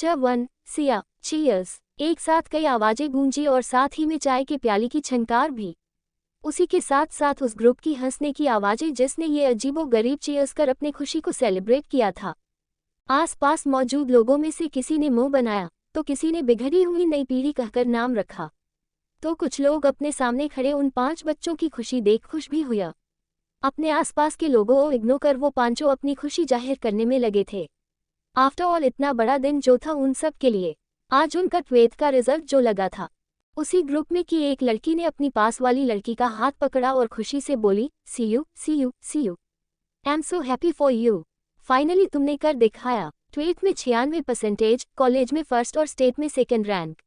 One Siya cheers. एक साथ कई आवाजें गूंजी और साथ ही में चाय के प्याली की छनकार भी। उसी के साथ साथ उस ग्रुप की हंसने की आवाजें जिसने ये अजीबोगरीब चीयर्स कर अपनी खुशी को सेलिब्रेट किया था। आसपास मौजूद लोगों में से किसी ने मुंह बनाया तो किसी ने बिगड़ी हुई नई पीढ़ी कहकर नाम रखा, तो कुछ लोग अपने सामने खड़े उन 5 बच्चों की खुशी देख खुश भी हुआ। अपने आसपास के लोगों को इग्नोर कर वो पांचों अपनी खुशी जाहिर करने में लगे थे। आफ्टर ऑल इतना बड़ा दिन जो था उन सब के लिए, आज उनका 12th का रिजल्ट जो लगा था। उसी ग्रुप में की एक लड़की ने अपनी पास वाली लड़की का हाथ पकड़ा और खुशी से बोली, see you see you see you, I am so happy for you, finally तुमने कर दिखाया। 12th में 96%, कॉलेज में फर्स्ट और स्टेट में सेकंड रैंक।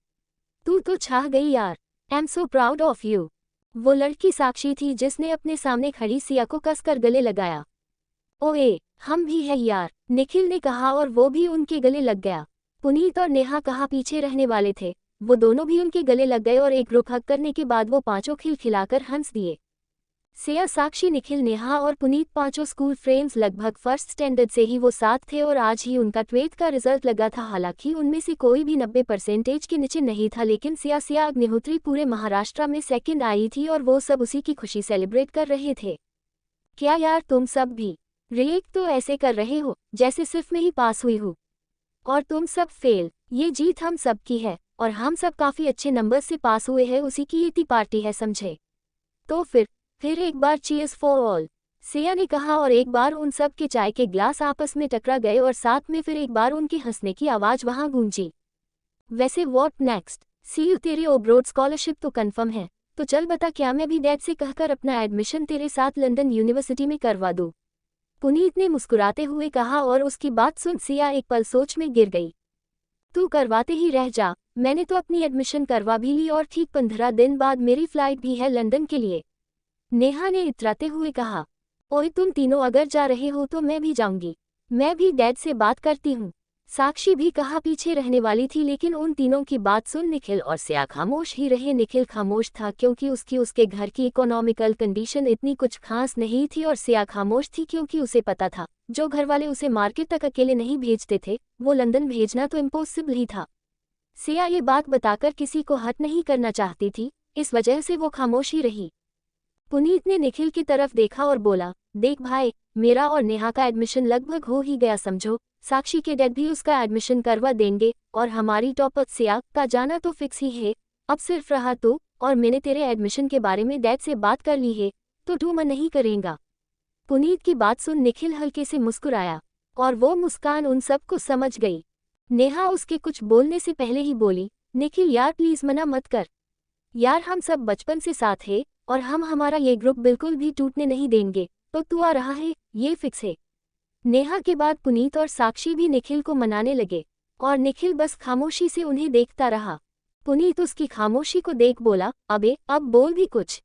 तू तो छा गई यार, आई am so proud of you. वो लड़की साक्षी थी जिसने अपने सामने खड़ी सिया को कसकर गले लगाया। ओए हम भी है यार, निखिल ने कहा और वो भी उनके गले लग गया। पुनीत और नेहा कहाँ पीछे रहने वाले थे, वो दोनों भी उनके गले लग गए और एक ग्रुप हग करने के बाद वो पांचों खिलखिलाकर हंस दिए। सिया, साक्षी, निखिल, नेहा और पुनीत पांचों स्कूल फ्रेंड्स लगभग फर्स्ट स्टैंडर्ड से ही वो साथ थे और आज ही उनका 12th का रिजल्ट लगा था। हालांकि उनमें से कोई भी 90% के नीचे नहीं था, लेकिन सिया अग्निहोत्री पूरे महाराष्ट्र में सेकंड आई थी और वो सब उसी की खुशी सेलिब्रेट कर रहे थे। क्या यार तुम सब भी रिएक्ट तो ऐसे कर रहे हो जैसे सिर्फ में ही पास हुई हो, और तुम सब फेल। ये जीत हम सब की है और हम सब काफी अच्छे नंबर से पास हुए हैं, उसी की ये पार्टी है, समझे? तो फिर एक बार चीयर्स फॉर ऑल, सिया ने कहा और एक बार उन सब के चाय के ग्लास आपस में टकरा गए और साथ में फिर एक बार उनके हंसने की आवाज वहां गूंजी। वैसे व्हाट नेक्स्ट? सी यू, तेरी ओब्रोड स्कॉलरशिप तो कंफर्म है, तो चल बता, क्या मैं भी डैड से कहकर अपना एडमिशन तेरे साथ लंदन यूनिवर्सिटी में करवा दूं? पुनीत ने मुस्कुराते हुए कहा और उसकी बात सुन सिया एक पल सोच में गिर गई। तू करवाते ही रह जा, मैंने तो अपनी एडमिशन करवा भी ली और ठीक 15 दिन बाद मेरी फ्लाइट भी है लंदन के लिए। नेहा ने इतराते हुए कहा, ओए तुम तीनों अगर जा रहे हो तो मैं भी जाऊंगी, मैं भी डैड से बात करती हूँ। साक्षी भी कहा पीछे रहने वाली थी, लेकिन उन तीनों की बात सुन निखिल और सिया खामोश ही रहे। निखिल खामोश था क्योंकि उसके घर की इकोनॉमिकल कंडीशन इतनी कुछ खास नहीं थी और सिया खामोश थी क्योंकि उसे पता था जो घर वाले उसे मार्केट तक अकेले नहीं भेजते थे, वो लंदन भेजना तो इम्पॉसिबल ही था। सिया ये बात बताकर किसी को हर्ट नहीं करना चाहती थी, इस वजह से वो खामोश ही रही। पुनीत ने निखिल की तरफ देखा और बोला, देख भाई, मेरा और नेहा का एडमिशन लगभग हो ही गया समझो, साक्षी के डैड भी उसका एडमिशन करवा देंगे और हमारी टॉपर सिया का जाना तो फिक्स ही है। अब सिर्फ रहा तो, और मैंने तेरे एडमिशन के बारे में डैड से बात कर ली है, तो तू मन नहीं करेगा? पुनीत की बात सुन निखिल हल्के से मुस्कुराया और वो मुस्कान उन सबको समझ गई। नेहा उसके कुछ बोलने से पहले ही बोली, निखिल यार प्लीज मना मत कर यार, हम सब बचपन से साथ हैं और हम हमारा ये ग्रुप बिल्कुल भी टूटने नहीं देंगे, तो तू आ रहा है ये फिक्स है। नेहा के बाद पुनीत और साक्षी भी निखिल को मनाने लगे और निखिल बस खामोशी से उन्हें देखता रहा। पुनीत उसकी खामोशी को देख बोला, अबे अब बोल भी कुछ।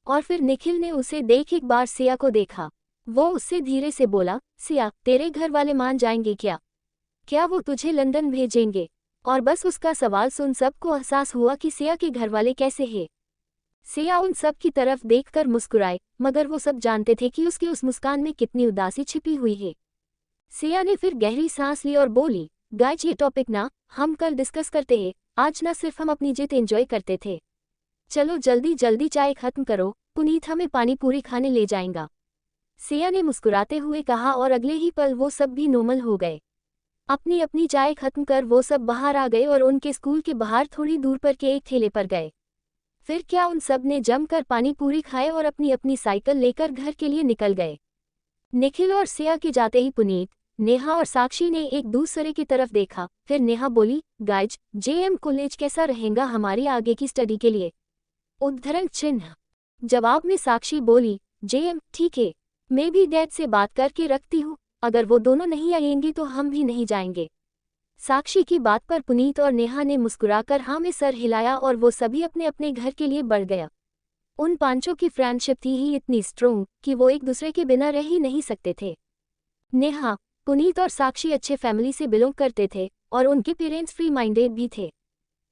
और फिर निखिल ने उसे देख एक बार सिया को देखा, वो उससे धीरे से बोला, सिया तेरे घर वाले मान जाएंगे क्या? क्या वो तुझे लंदन भेजेंगे? और बस उसका सवाल सुन सबको एहसास हुआ कि सिया के घर वाले कैसे हैं। सिया उन सब की तरफ देखकर मुस्कुराए, मगर वो सब जानते थे कि उसकी उस मुस्कान में कितनी उदासी छिपी हुई है। सिया ने फिर गहरी सांस ली और बोली, गाइज ये टॉपिक ना हम कल डिस्कस करते हैं, आज ना सिर्फ हम अपनी जीत एंजॉय करते थे। चलो जल्दी जल्दी चाय खत्म करो, पुनीत हमें पानी पूरी खाने ले जाएगा। सिया ने मुस्कुराते हुए कहा और अगले ही पल वो सब भी नॉर्मल हो गए। अपनी अपनी चाय खत्म कर वो सब बाहर आ गए और उनके स्कूल के बाहर थोड़ी दूर पर के एक ठेले पर गए। फिर क्या उन सब ने जमकर पानी पूरी खाए और अपनी अपनी साइकिल लेकर घर के लिए निकल गए। निखिल और सिया के जाते ही पुनीत, नेहा और साक्षी ने एक दूसरे की तरफ देखा। फिर नेहा बोली, गाइज जेएम कॉलेज कैसा रहेगा हमारी आगे की स्टडी के लिए? उद्धरण चिन्ह। जवाब में साक्षी बोली, जेएम ठीक है, मैं भी डैड से बात करके रखती हूँ, अगर वो दोनों नहीं आएंगी तो हम भी नहीं जाएंगे। साक्षी की बात पर पुनीत और नेहा ने मुस्कुराकर हाँ में सर हिलाया और वो सभी अपने अपने घर के लिए बढ़ गया। उन पांचों की फ्रेंडशिप थी ही इतनी स्ट्रोंग कि वो एक दूसरे के बिना रह ही नहीं सकते थे। नेहा, पुनीत और साक्षी अच्छे फैमिली से बिलोंग करते थे और उनके पेरेंट्स फ्री माइंडेड भी थे।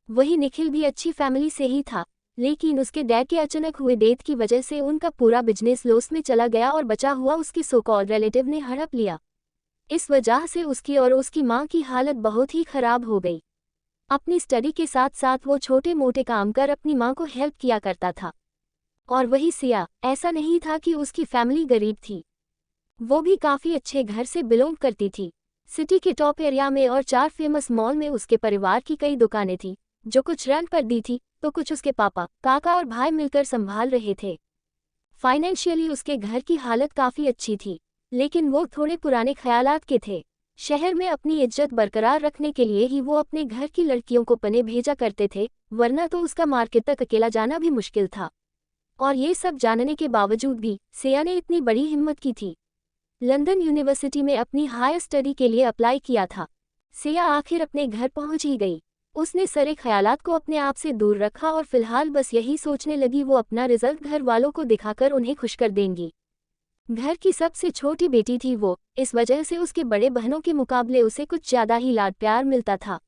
वही निखिल भी अच्छी फैमिली से ही था, लेकिन उसके डैड के अचानक हुए डेथ की वजह से उनका पूरा बिजनेस लॉस में चला गया और बचा हुआ उसके सो कॉल्ड रिलेटिव ने हड़प लिया। इस वजह से उसकी और उसकी माँ की हालत बहुत ही खराब हो गई। अपनी स्टडी के साथ साथ वो छोटे मोटे काम कर अपनी माँ को हेल्प किया करता था। और वही सिया, ऐसा नहीं था कि उसकी फैमिली गरीब थी, वो भी काफ़ी अच्छे घर से बिलोंग करती थी। सिटी के टॉप एरिया में और 4 फेमस मॉल में उसके परिवार की कई दुकानें थी, जो कुछ रेंट पर दी थी तो कुछ उसके पापा, काका और भाई मिलकर संभाल रहे थे। फाइनेंशियली उसके घर की हालत काफ़ी अच्छी थी, लेकिन वो थोड़े पुराने ख्यालात के थे। शहर में अपनी इज्जत बरकरार रखने के लिए ही वो अपने घर की लड़कियों को पने भेजा करते थे, वरना तो उसका मार्केट तक अकेला जाना भी मुश्किल था। और ये सब जानने के बावजूद भी सिया ने इतनी बड़ी हिम्मत की थी। लंदन यूनिवर्सिटी में अपनी हायर स्टडी के लिए अप्लाई किया था। सिया आखिर अपने घर पहुंच ही गई। उसने सारे ख्यालात को अपने आप से दूर रखा और फिलहाल बस यही सोचने लगी वो अपना रिजल्ट घर वालों को दिखाकर उन्हें खुश कर देंगी। घर की सबसे छोटी बेटी थी वो, इस वजह से उसके बड़े बहनों के मुकाबले उसे कुछ ज़्यादा ही लाड प्यार मिलता था।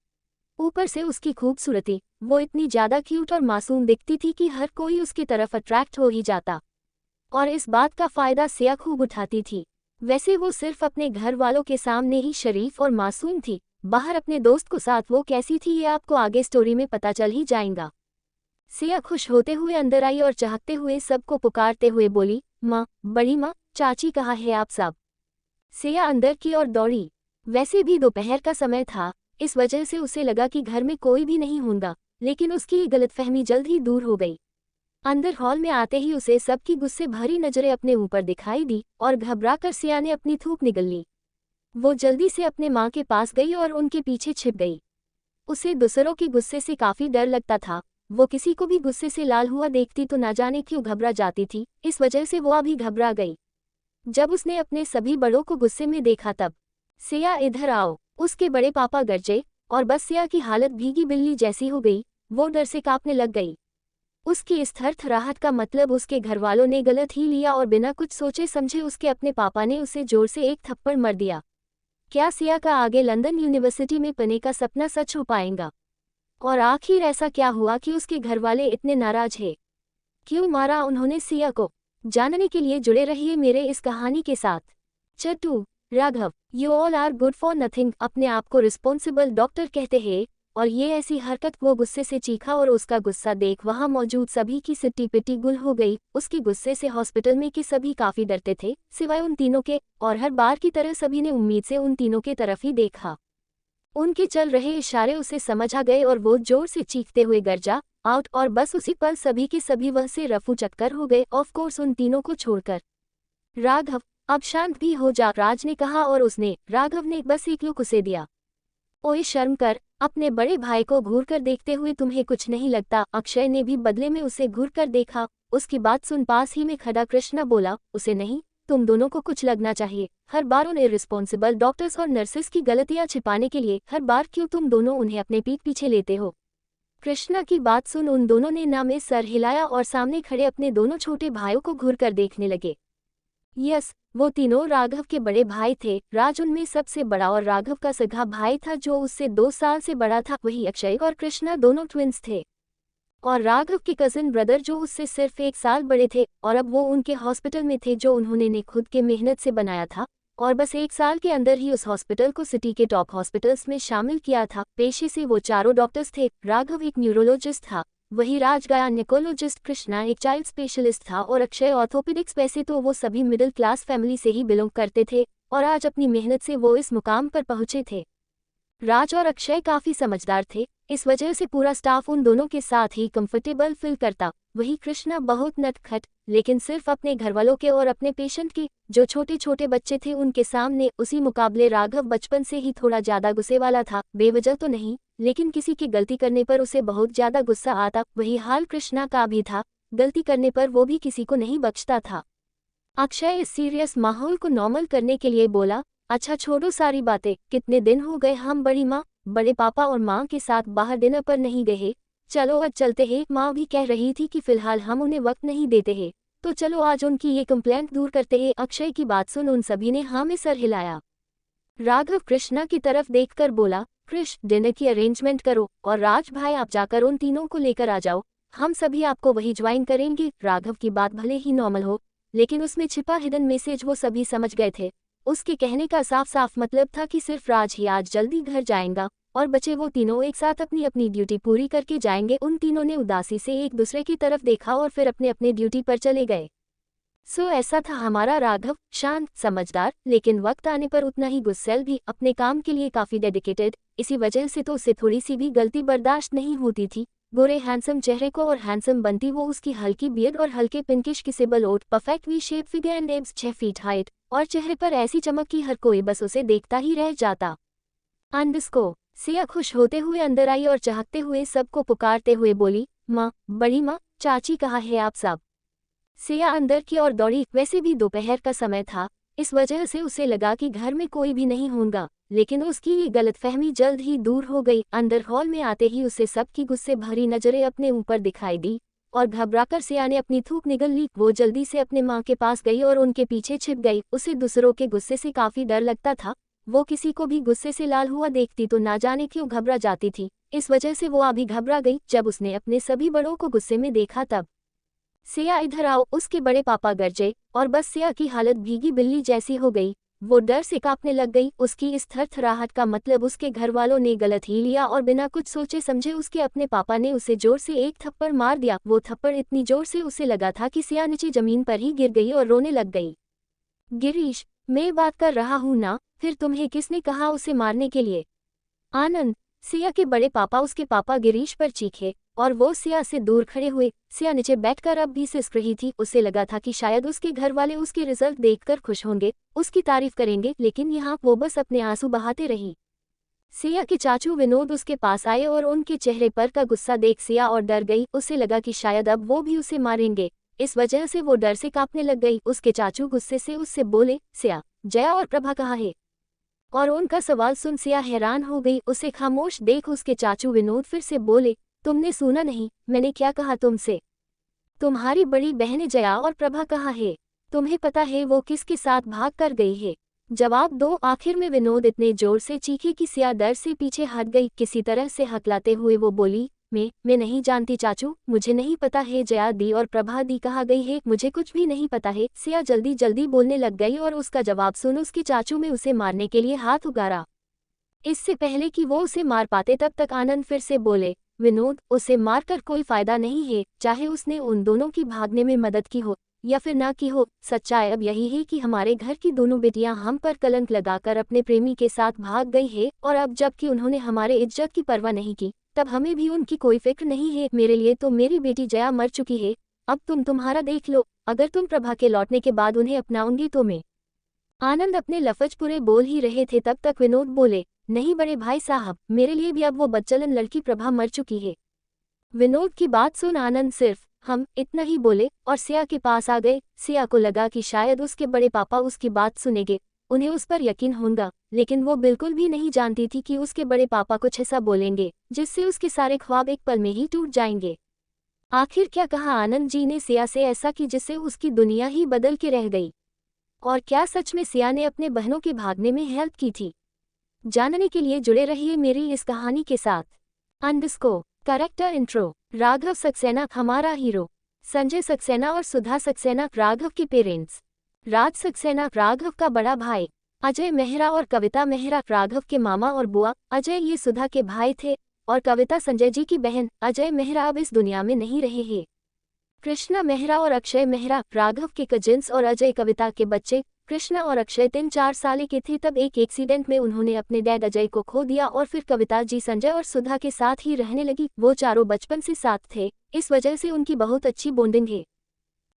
ऊपर से उसकी खूबसूरती, वो इतनी ज़्यादा क्यूट और मासूम दिखती थी कि हर कोई उसकी तरफ अट्रैक्ट हो ही जाता। और इस बात का फ़ायदा सिया खूब उठाती थी। वैसे वो सिर्फ अपने घर वालों के सामने ही शरीफ और मासूम थी, बाहर अपने दोस्त को साथ वो कैसी थी ये आपको आगे स्टोरी में पता चल ही जाएगा। सिया खुश होते हुए अंदर आई और चाहते हुए सबको पुकारते हुए बोली, माँ, बड़ी माँ, चाची कहाँ है आप सब। सिया अंदर की ओर दौड़ी। वैसे भी दोपहर का समय था, इस वजह से उसे लगा कि घर में कोई भी नहीं होगा, लेकिन उसकी ये गलतफहमी जल्द ही दूर हो गई। अंदर हॉल में आते ही उसे सबकी गुस्से भरी नजरें अपने ऊपर दिखाई दी और घबराकर सिया ने अपनी थूक निगल ली। वो जल्दी से अपने माँ के पास गई और उनके पीछे छिप गई। उसे दूसरों के गुस्से से काफी डर लगता था, वो किसी को भी गुस्से से लाल हुआ देखती तो ना जाने क्यों घबरा जाती थी, इस वजह से वो अभी घबरा गई। जब उसने अपने सभी बड़ों को गुस्से में देखा तब, सिया इधर आओ, उसके बड़े पापा गरजे, और बस सिया की हालत भीगी बिल्ली जैसी हो गई, वो डर से कांपने लग गई। उसकी इस थरथराहट का मतलब उसके घरवालों ने गलत ही लिया और बिना कुछ सोचे समझे उसके अपने पापा ने उसे जोर से एक थप्पड़ मार दिया। क्या सिया का आगे लंदन यूनिवर्सिटी में पढ़ने का सपना सच हो पाएगा? और आखिर ऐसा क्या हुआ कि उसके घरवाले इतने नाराज हैं? क्यों मारा उन्होंने सिया को? जानने के लिए जुड़े रहिए मेरे इस कहानी के साथ। Chattu, Raghav, you all are good for nothing, अपने आप को रिस्पॉन्सिबल डॉक्टर कहते हैं, और ये ऐसी हरकत। वो गुस्से से चीखा और उसका गुस्सा देख वहां मौजूद सभी की सिट्टी पिट्टी गुल हो गई। उसके गुस्से से हॉस्पिटल में के सभी काफी डरते थे, सिवाय उन तीनों के, और हर बार की तरह सभी ने उम्मीद से उन तीनों के तरफ ही देखा। उनके चल रहे इशारे उसे समझ आ गए और वो जोर से चीखते हुए गरजा आउट, और बस उसी पल सभी के सभी वह से रफू चक्कर हो गए, ऑफ कोर्स उन तीनों को छोड़कर। राघव, अब शांत भी हो जा, राज ने कहा, और उसने, राघव ने बस एक लुक उसे दिया। ओए शर्म कर, अपने बड़े भाई को घूर कर देखते हुए तुम्हें कुछ नहीं लगता? अक्षय ने भी बदले में उसे घूर कर देखा। उसकी बात सुन पास ही में खड़ा कृष्णा बोला, उसे नहीं, तुम दोनों को कुछ लगना चाहिए। हर बार उन इररिस्पॉन्सिबल डॉक्टर्स और नर्सेस की गलतियां छिपाने के लिए हर बार क्यों तुम दोनों उन्हें अपने पीठ पीछे लेते हो? कृष्णा की बात सुन उन दोनों ने ना में सर हिलाया और सामने खड़े अपने दोनों छोटे भाइयों को घूर कर देखने लगे। यस, वो तीनों राघव के बड़े भाई थे। राज उनमें सबसे बड़ा और राघव का सगा भाई था जो उससे 2 साल से बड़ा था। वही अक्षय और कृष्णा दोनों ट्विंस थे, और राघव के कजिन ब्रदर जो उससे सिर्फ 1 साल बड़े थे, और अब वो उनके हॉस्पिटल में थे जो उन्होंने ने खुद के मेहनत से बनाया था, और बस 1 साल के अंदर ही उस हॉस्पिटल को सिटी के टॉप हॉस्पिटल्स में शामिल किया था। पेशे से वो चारों डॉक्टर्स थे। राघव एक न्यूरोलॉजिस्ट था, वही राज गायनेकोलॉजिस्ट, कृष्णा एक चाइल्ड स्पेशलिस्ट था, और अक्षय ऑर्थोपेडिक्स। वैसे तो वो सभी मिडिल क्लास फैमिली से ही बिलोंग करते थे, और आज अपनी मेहनत से वो इस मुकाम पर पहुंचे थे। राज और अक्षय काफी समझदार थे, इस वजह से पूरा स्टाफ उन दोनों के साथ ही कंफर्टेबल फील करता। वही कृष्णा बहुत नटखट, लेकिन सिर्फ अपने घरवालों के और अपने पेशेंट के, जो छोटे छोटे बच्चे थे, उनके सामने। उसी मुकाबले राघव बचपन से ही थोड़ा ज्यादा गुस्से वाला था, बेवजह तो नहीं, लेकिन किसी की गलती करने पर उसे बहुत ज्यादा गुस्सा आता। वही हाल कृष्णा का भी था, गलती करने पर वो भी किसी को नहीं बख्शता था। अक्षय इस सीरियस माहौल को नॉर्मल करने के लिए बोला, अच्छा छोड़ो सारी बातें, कितने दिन हो गए हम बड़ी माँ, बड़े पापा और माँ के साथ बाहर डिनर पर नहीं गए? चलो आज चलते हैं। माँ भी कह रही थी कि फिलहाल हम उन्हें वक्त नहीं देते हैं, तो चलो आज उनकी ये कंप्लेंट दूर करते हैं। अक्षय की बात सुन उन सभी ने हाँ में सर हिलाया। राघव कृष्णा की तरफ देखकर बोला, कृष्ण, डिनर की अरेंजमेंट करो, और राज भाई आप जाकर उन तीनों को लेकर आ जाओ, हम सभी आपको वही ज्वाइन करेंगे। राघव की बात भले ही नॉर्मल हो, लेकिन उसमें छिपा हिडन मैसेज वो सभी समझ गए थे। उसके कहने का साफ साफ मतलब था कि सिर्फ राज ही आज जल्दी घर जाएगा और बचे वो तीनों एक साथ अपनी अपनी ड्यूटी पूरी करके जाएंगे। उन तीनों ने उदासी से एक दूसरे की तरफ देखा और फिर अपने अपने ड्यूटी पर चले गए। ऐसा था हमारा राघव, शांत, समझदार, लेकिन वक्त आने पर उतना ही गुस्सैल भी, अपने काम के लिए काफी डेडिकेटेड। इसी वजह से तो उसे थोड़ी सी भी गलती बर्दाश्त नहीं होती थी। गोरे हैंडसम चेहरे को और हैंडसम बनती वो उसकी हल्की बियर्ड और हल्के पिंकिश किसेबल ओट, perfect V shape figure and abs 6 feet height, और चेहरे पर ऐसी चमक कि हर कोई बस उसे देखता ही रह जाता। अंडस्को सिया खुश होते हुए अंदर आई और चहकते हुए सबको पुकारते हुए बोली, माँ, बड़ी माँ, चाची कहाँ है आप सब? सिया अंदर की ओर दौड़ी। वैसे भी दोपहर का समय था, इस वजह से उसे लगा कि घर में कोई भी नहीं होगा, लेकिन उसकी ये गलतफहमी जल्द ही दूर हो गई। अंदर हॉल में आते ही उसे सबकी गुस्से भरी नजरें अपने ऊपर दिखाई दी और घबराकर सिया ने अपनी थूक निगल ली। वो जल्दी से अपने माँ के पास गई और उनके पीछे छिप गई। उसे दूसरों के गुस्से से काफी डर लगता था। वो किसी को भी गुस्से से लाल हुआ देखती तो ना जाने क्यों घबरा जाती थी। इस वजह से वो अभी घबरा गई। जब उसने अपने सभी बड़ों को गुस्से में देखा तब, सिया इधर आओ, उसके बड़े पापा गरजे, और बस सिया की हालत भीगी बिल्ली जैसी हो गई। वो डर से कांपने लग गई। उसकी इस थरथराहट का मतलब उसके घर वालों ने गलत ही लिया और बिना कुछ सोचे समझे उसके अपने पापा ने उसे जोर से एक थप्पड़ मार दिया। वो थप्पड़ इतनी जोर से उसे लगा था कि सिया नीचे जमीन पर ही गिर गई और रोने लग गई। गिरीश, मैं बात कर रहा हूँ ना, फिर तुम्हें किसने कहा उसे मारने के लिए? आनंद, सिया के बड़े पापा उसके पापा गिरीश पर चीखे और वो सिया से दूर खड़े हुए। सिया नीचे बैठकर अब भी सिसक रही थी। उसे लगा था कि शायद उसके घर वाले उसके रिजल्ट देखकर खुश होंगे, उसकी तारीफ करेंगे, लेकिन यहाँ वो बस अपने आंसू बहाते रही। सिया के चाचू विनोद उसके पास आए और उनके चेहरे पर का गुस्सा देख सिया और डर गई। उसे लगा कि शायद अब वो भी उसे मारेंगे, इस वजह से वो डर से कांपने लग गई। उसके चाचू गुस्से से उससे बोले, सिया, जया और प्रभा कहाँ है? और उनका सवाल सुन सिया हैरान हो गई। उसे खामोश देख उसके चाचू विनोद फिर से बोले, तुमने सुना नहीं, मैंने क्या कहा तुमसे? तुम्हारी बड़ी बहनें जया और प्रभा कहाँ है? तुम्हें पता है वो किसके साथ भाग कर गई है? जवाब दो। आखिर में विनोद इतने जोर से चीखे कि सिया डर से पीछे हट गई। किसी तरह से हकलाते हुए वो बोली, मैं नहीं जानती चाचू, मुझे नहीं पता है जया दी और प्रभा दी कहाँ गई है, मुझे कुछ भी नहीं पता है। सिया जल्दी जल्दी बोलने लग गई और उसका जवाब सुन उसके चाचू में उसे मारने के लिए हाथ उगारा। इससे पहले कि वो उसे मार पाते तब तक आनंद फिर से बोले, विनोद, उसे मारकर कोई फायदा नहीं है, चाहे उसने उन दोनों की भागने में मदद की हो या फिर ना की हो। सच्चाई अब यही है कि हमारे घर की दोनों बेटियां हम पर कलंक लगाकर अपने प्रेमी के साथ भाग गई है, और अब जबकि उन्होंने हमारे इज्जत की परवाह नहीं की, तब हमें भी उनकी कोई फिक्र नहीं है। मेरे लिए तो मेरी बेटी जया मर चुकी है, अब तुम तुम्हारा देख लो। अगर तुम प्रभा के लौटने के बाद उन्हें अपनाऊंगी तो मैं। आनंद अपने लफ्ज पूरे बोल ही रहे थे तब तक विनोद बोले, नहीं बड़े भाई साहब, मेरे लिए भी अब वो बदचलन लड़की प्रभा मर चुकी है। विनोद की बात सुन आनंद सिर्फ हम इतना ही बोले और सिया के पास आ गए। सिया को लगा कि शायद उसके बड़े पापा उसकी बात सुनेंगे, उन्हें उस पर यकीन होगा, लेकिन वो बिल्कुल भी नहीं जानती थी कि उसके बड़े पापा कुछ ऐसा बोलेंगे जिससे उसके सारे ख्वाब एक पल में ही टूट जाएंगे। आखिर क्या कहा आनंद जी ने सिया से ऐसा कि जिससे उसकी दुनिया ही बदल के रह गई? और क्या सच में सिया ने अपने बहनों के भागने में हेल्प की थी? जानने के लिए जुड़े रहिए मेरी इस कहानी के साथ। Underscore character intro. Raghav Saxena हमारा हीरो। संजय सक्सेना और सुधा सक्सेना राघव के पेरेंट्स। राज सक्सेना राघव का बड़ा भाई। अजय मेहरा और कविता मेहरा राघव के मामा और बुआ। अजय ये सुधा के भाई थे और कविता संजय जी की बहन। अजय मेहरा अब इस दुनिया में नहीं रहे हैं। कृष्णा मेहरा और अक्षय मेहरा राघव के कजिन्स और अजय कविता के बच्चे। कृष्णा और अक्षय 3-4 साल के थे तब एक एक्सीडेंट में उन्होंने अपने डैड अजय को खो दिया और फिर कविता जी संजय और सुधा के साथ ही रहने लगी। वो चारों बचपन से साथ थे, इस वजह से उनकी बहुत अच्छी बॉन्डिंग है।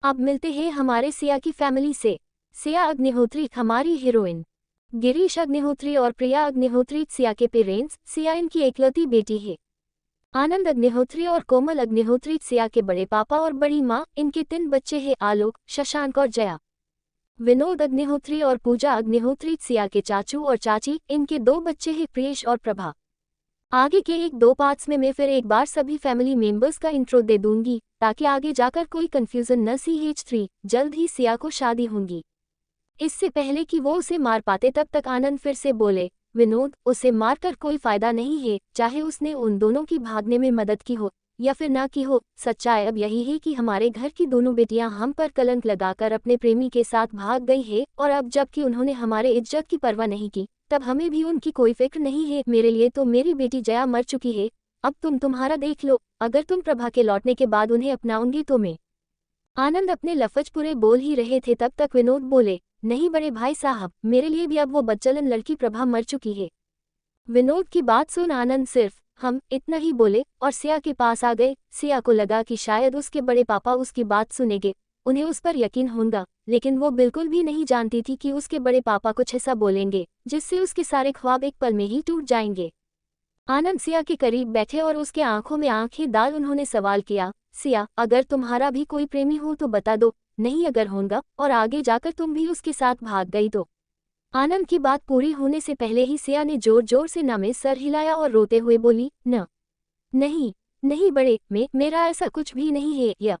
अब मिलते हैं हमारे सिया की फैमिली से। सिया अग्निहोत्री हमारी हीरोइन। गिरीश अग्निहोत्री और प्रिया अग्निहोत्री सिया के पेरेंट्स। सिया इनकी एकलौती बेटी है। आनंद अग्निहोत्री और कोमल अग्निहोत्री सिया के बड़े पापा और बड़ी माँ। इनके 3 बच्चे हैं, आलोक, शशांक और जया। विनोद अग्निहोत्री और पूजा अग्निहोत्री सिया के चाचू और चाची। इनके 2 बच्चे हैं, प्रियेश और प्रभा। आगे के 1-2 पार्ट्स में मैं फिर एक बार सभी फैमिली मेंबर्स का इंट्रो दे दूंगी ताकि आगे जाकर कोई कंफ्यूजन न। CH3 जल्द ही सिया को शादी होंगी। इससे पहले कि वो उसे मार पाते तब तक आनंद फिर से बोले, विनोद, उसे मारकर कोई फायदा नहीं है, चाहे उसने उन दोनों की भागने में मदद की हो या फिर ना की हो। सच्चाई अब यही है कि हमारे घर की दोनों बेटियां हम पर कलंक लगाकर अपने प्रेमी के साथ भाग गई है, और अब जबकि उन्होंने हमारे इज्जत की परवाह नहीं की, तब हमें भी उनकी कोई फिक्र नहीं है। मेरे लिए तो मेरी बेटी जया मर चुकी है, अब तुम तुम्हारा देख लो। अगर तुम प्रभा के लौटने के बाद उन्हें अपनाओगे तो मैं। आनंद अपने लफ्ज पूरे बोल ही रहे थे तब तक विनोद बोले, नहीं बड़े भाई साहब, मेरे लिए भी अब वो बच्चलन लड़की प्रभा मर चुकी है। विनोद की बात सुन आनंद सिर्फ हम इतना ही बोले और सिया के पास आ गए। सिया को लगा कि शायद उसके बड़े पापा उसकी बात सुनेंगे, उन्हें उस पर यकीन होगा, लेकिन वो बिल्कुल भी नहीं जानती थी कि उसके बड़े पापा कुछ ऐसा बोलेंगे जिससे उसके सारे ख्वाब एक पल में ही टूट जाएंगे। आनंद सिया के करीब बैठे और उसके आंखों में आंखें डाल उन्होंने सवाल किया, सिया, अगर तुम्हारा भी कोई प्रेमी हो तो बता दो, नहीं अगर होगा और आगे जाकर तुम भी उसके साथ भाग गई तो। आनंद की बात पूरी होने से पहले ही सिया ने जोर जोर से न में सर हिलाया और रोते हुए बोली, न, नहीं, नहीं बड़े, मेरा ऐसा कुछ भी नहीं है।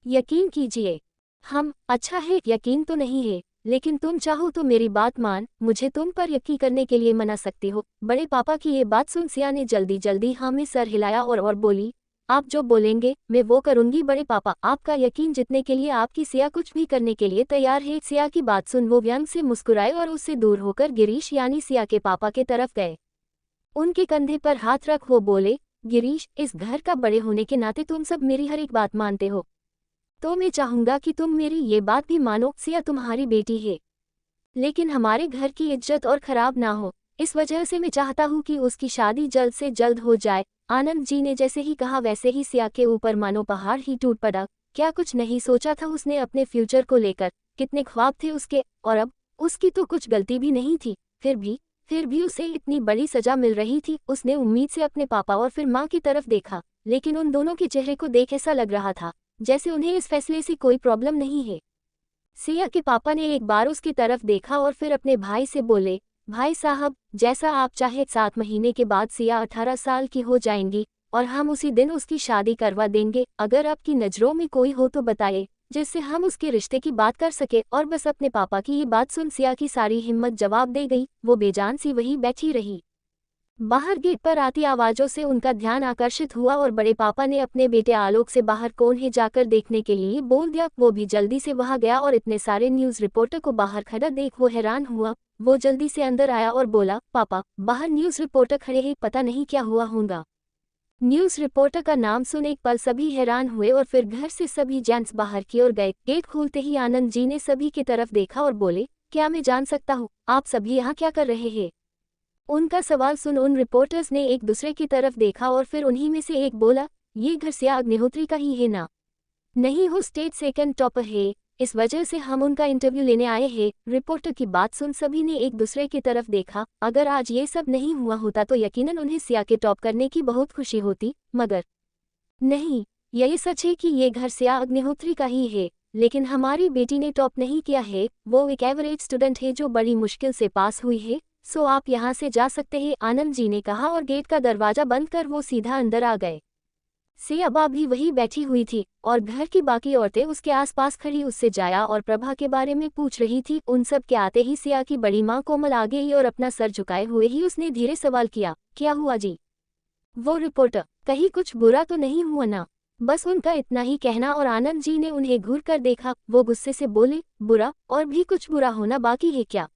यकीन कीजिए। हम, अच्छा है, यकीन तो नहीं है, लेकिन तुम चाहो तो मेरी बात मान, मुझे तुम पर यकीन करने के लिए मना सकती हो। बड़े पापा की ये बात सुन सिया ने जल्दी जल्दी हाँ में सर हिलाया और बोली, आप जो बोलेंगे मैं वो करूंगी बड़े पापा, आपका यकीन जीतने के लिए आपकी सिया कुछ भी करने के लिए तैयार है। सिया की बात सुन वो व्यंग से मुस्कुराए और उससे दूर होकर गिरीश यानी सिया के पापा के तरफ गए। उनके कंधे पर हाथ रख वो बोले, गिरीश, इस घर का बड़े होने के नाते तुम सब मेरी हर एक बात मानते हो, तो मैं चाहूंगा कि तुम मेरी ये बात भी मानो। सिया तुम्हारी बेटी है, लेकिन हमारे घर की इज्जत और खराब ना हो, इस वजह से मैं चाहता हूँ कि उसकी शादी जल्द से जल्द हो जाए। आनंद जी ने जैसे ही कहा वैसे ही सिया के ऊपर मानो पहाड़ ही टूट पड़ा। क्या कुछ नहीं सोचा था उसने अपने फ्यूचर को लेकर, कितने ख्वाब थे उसके, और अब उसकी तो कुछ गलती भी नहीं थी, फिर भी उसे इतनी बड़ी सजा मिल रही थी। उसने उम्मीद से अपने पापा और फिर माँ की तरफ देखा, लेकिन उन दोनों के चेहरे को देख ऐसा लग रहा था जैसे उन्हें इस फैसले से कोई प्रॉब्लम नहीं है। सिया के पापा ने एक बार उसकी तरफ देखा और फिर अपने भाई से बोले, भाई साहब, जैसा आप चाहे, 7 महीने के बाद सिया 18 साल की हो जाएंगी और हम उसी दिन उसकी शादी करवा देंगे। अगर आपकी नज़रों में कोई हो तो बताइए, जिससे हम उसके रिश्ते की बात कर सके। और बस अपने पापा की ये बात सुन सिया की सारी हिम्मत जवाब दे गई। वो बेजान सी वहीं बैठी रही। बाहर गेट पर आती आवाज़ों से उनका ध्यान आकर्षित हुआ और बड़े पापा ने अपने बेटे आलोक से बाहर कौन है जाकर देखने के लिए बोल दिया। वो भी जल्दी से वहां गया और इतने सारे न्यूज़ रिपोर्टर को बाहर खड़ा देख वो हैरान हुआ। वो जल्दी से अंदर आया और बोला, पापा, बाहर न्यूज़ रिपोर्टर खड़े हैं, पता नहीं क्या हुआ होगा। न्यूज़ रिपोर्टर का नाम सुन एक पल सभी हैरान हुए और फिर घर से सभी जेंट्स बाहर की ओर गए। गेट खोलते ही आनंद जी ने सभी की तरफ देखा और बोले, क्या मैं जान सकता हूँ आप सभी यहाँ क्या कर रहे हैं? उनका सवाल सुन उन रिपोर्टर्स ने एक दूसरे की तरफ देखा और फिर उन्हीं में से एक बोला, ये घर सिया अग्निहोत्री का ही है ना? नहीं, हो स्टेट सेकंड टॉपर है, इस वजह से हम उनका इंटरव्यू लेने आए हैं। रिपोर्टर की बात सुन सभी ने एक दूसरे की तरफ देखा। अगर आज ये सब नहीं हुआ होता तो यकीनन उन्हें सिया के टॉप करने की बहुत खुशी होती, मगर नहीं, यही सच है कि ये घर सिया अग्निहोत्री का ही है, लेकिन हमारी बेटी ने टॉप नहीं किया है। वो एक एवरेज स्टूडेंट है जो बड़ी मुश्किल से पास हुई है। सो आप यहाँ से जा सकते हैं, आनंद जी ने कहा और गेट का दरवाजा बंद कर वो सीधा अंदर आ गए। सिया भी वहीं बैठी हुई थी और घर की बाकी औरतें उसके आसपास खड़ी उससे जाया और प्रभा के बारे में पूछ रही थी। उन सब के आते ही सिया की बड़ी माँ कोमल आ गई और अपना सर झुकाए हुए ही उसने धीरे सवाल किया, क्या हुआ जी? वो रिपोर्टर, कहीं कुछ बुरा तो नहीं हुआ ना? बस उनका इतना ही कहना और आनंद जी ने उन्हें घूर कर देखा। वो गुस्से से बोले, बुरा? और भी कुछ बुरा होना बाकी है क्या?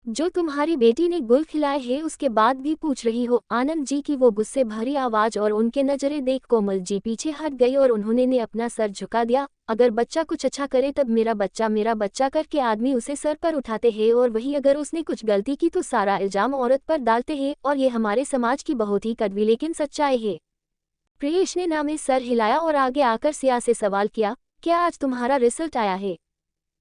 जो तुम्हारी बेटी ने गुल खिलाए है उसके बाद भी पूछ रही हो? आनंद जी की वो गुस्से भरी आवाज और उनके नजरें देख कोमल जी पीछे हट गई और उन्होंने ने अपना सर झुका दिया। अगर बच्चा कुछ अच्छा करे तब मेरा बच्चा करके आदमी उसे सर पर उठाते हैं, और वही अगर उसने कुछ गलती की तो सारा इल्जाम औरत पर डालते हैं, और ये हमारे समाज की बहुत ही कड़वी लेकिन सच्चाई है। प्रियेश ने ना में सर हिलाया और आगे आकर सिया से सवाल किया, क्या आज तुम्हारा रिजल्ट आया है?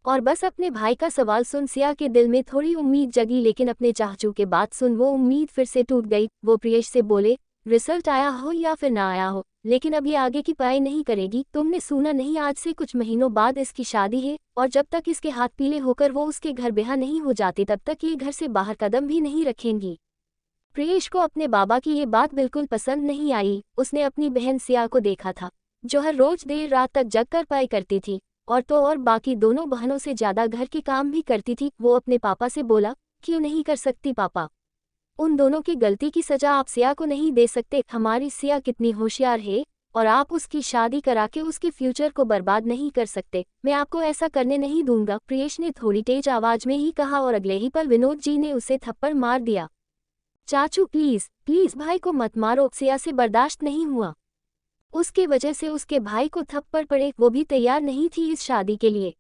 और बस अपने भाई का सवाल सुन सिया के दिल में थोड़ी उम्मीद जगी, लेकिन अपने चाचू के बात सुन वो उम्मीद फिर से टूट गई। वो प्रियेश से बोले, रिजल्ट आया हो या फिर ना आया हो, लेकिन अब ये आगे की पढ़ाई नहीं करेगी। तुमने सुना नहीं, आज से कुछ महीनों बाद इसकी शादी है, और जब तक इसके हाथ पीले होकर वो उसके घर ब्याह नहीं हो जाते तब तक ये घर से बाहर कदम भी नहीं रखेंगी। प्रियेश को अपने बाबा की ये बात बिल्कुल पसंद नहीं आई। उसने अपनी बहन सिया को देखा था जो हर रोज देर रात तक जग कर पढ़ाई करती थी और बाकी दोनों बहनों से ज्यादा घर के काम भी करती थी। वो अपने पापा से बोला, क्यों नहीं कर सकती पापा? उन दोनों की गलती की सजा आप सिया को नहीं दे सकते? हमारी सिया कितनी होशियार है, और आप उसकी शादी करा के उसके फ्यूचर को बर्बाद नहीं कर सकते। मैं आपको ऐसा करने नहीं दूंगा, प्रियेश ने थोड़ी तेज आवाज में ही कहा और अगले ही पल विनोद जी ने उसे थप्पड़ मार दिया। चाचू प्लीज प्लीज भाई को मत मारो, सिया से बर्दाश्त नहीं हुआ। उसके वजह से उसके भाई को थप्पड़ पड़े, वो भी तैयार नहीं थी इस शादी के लिए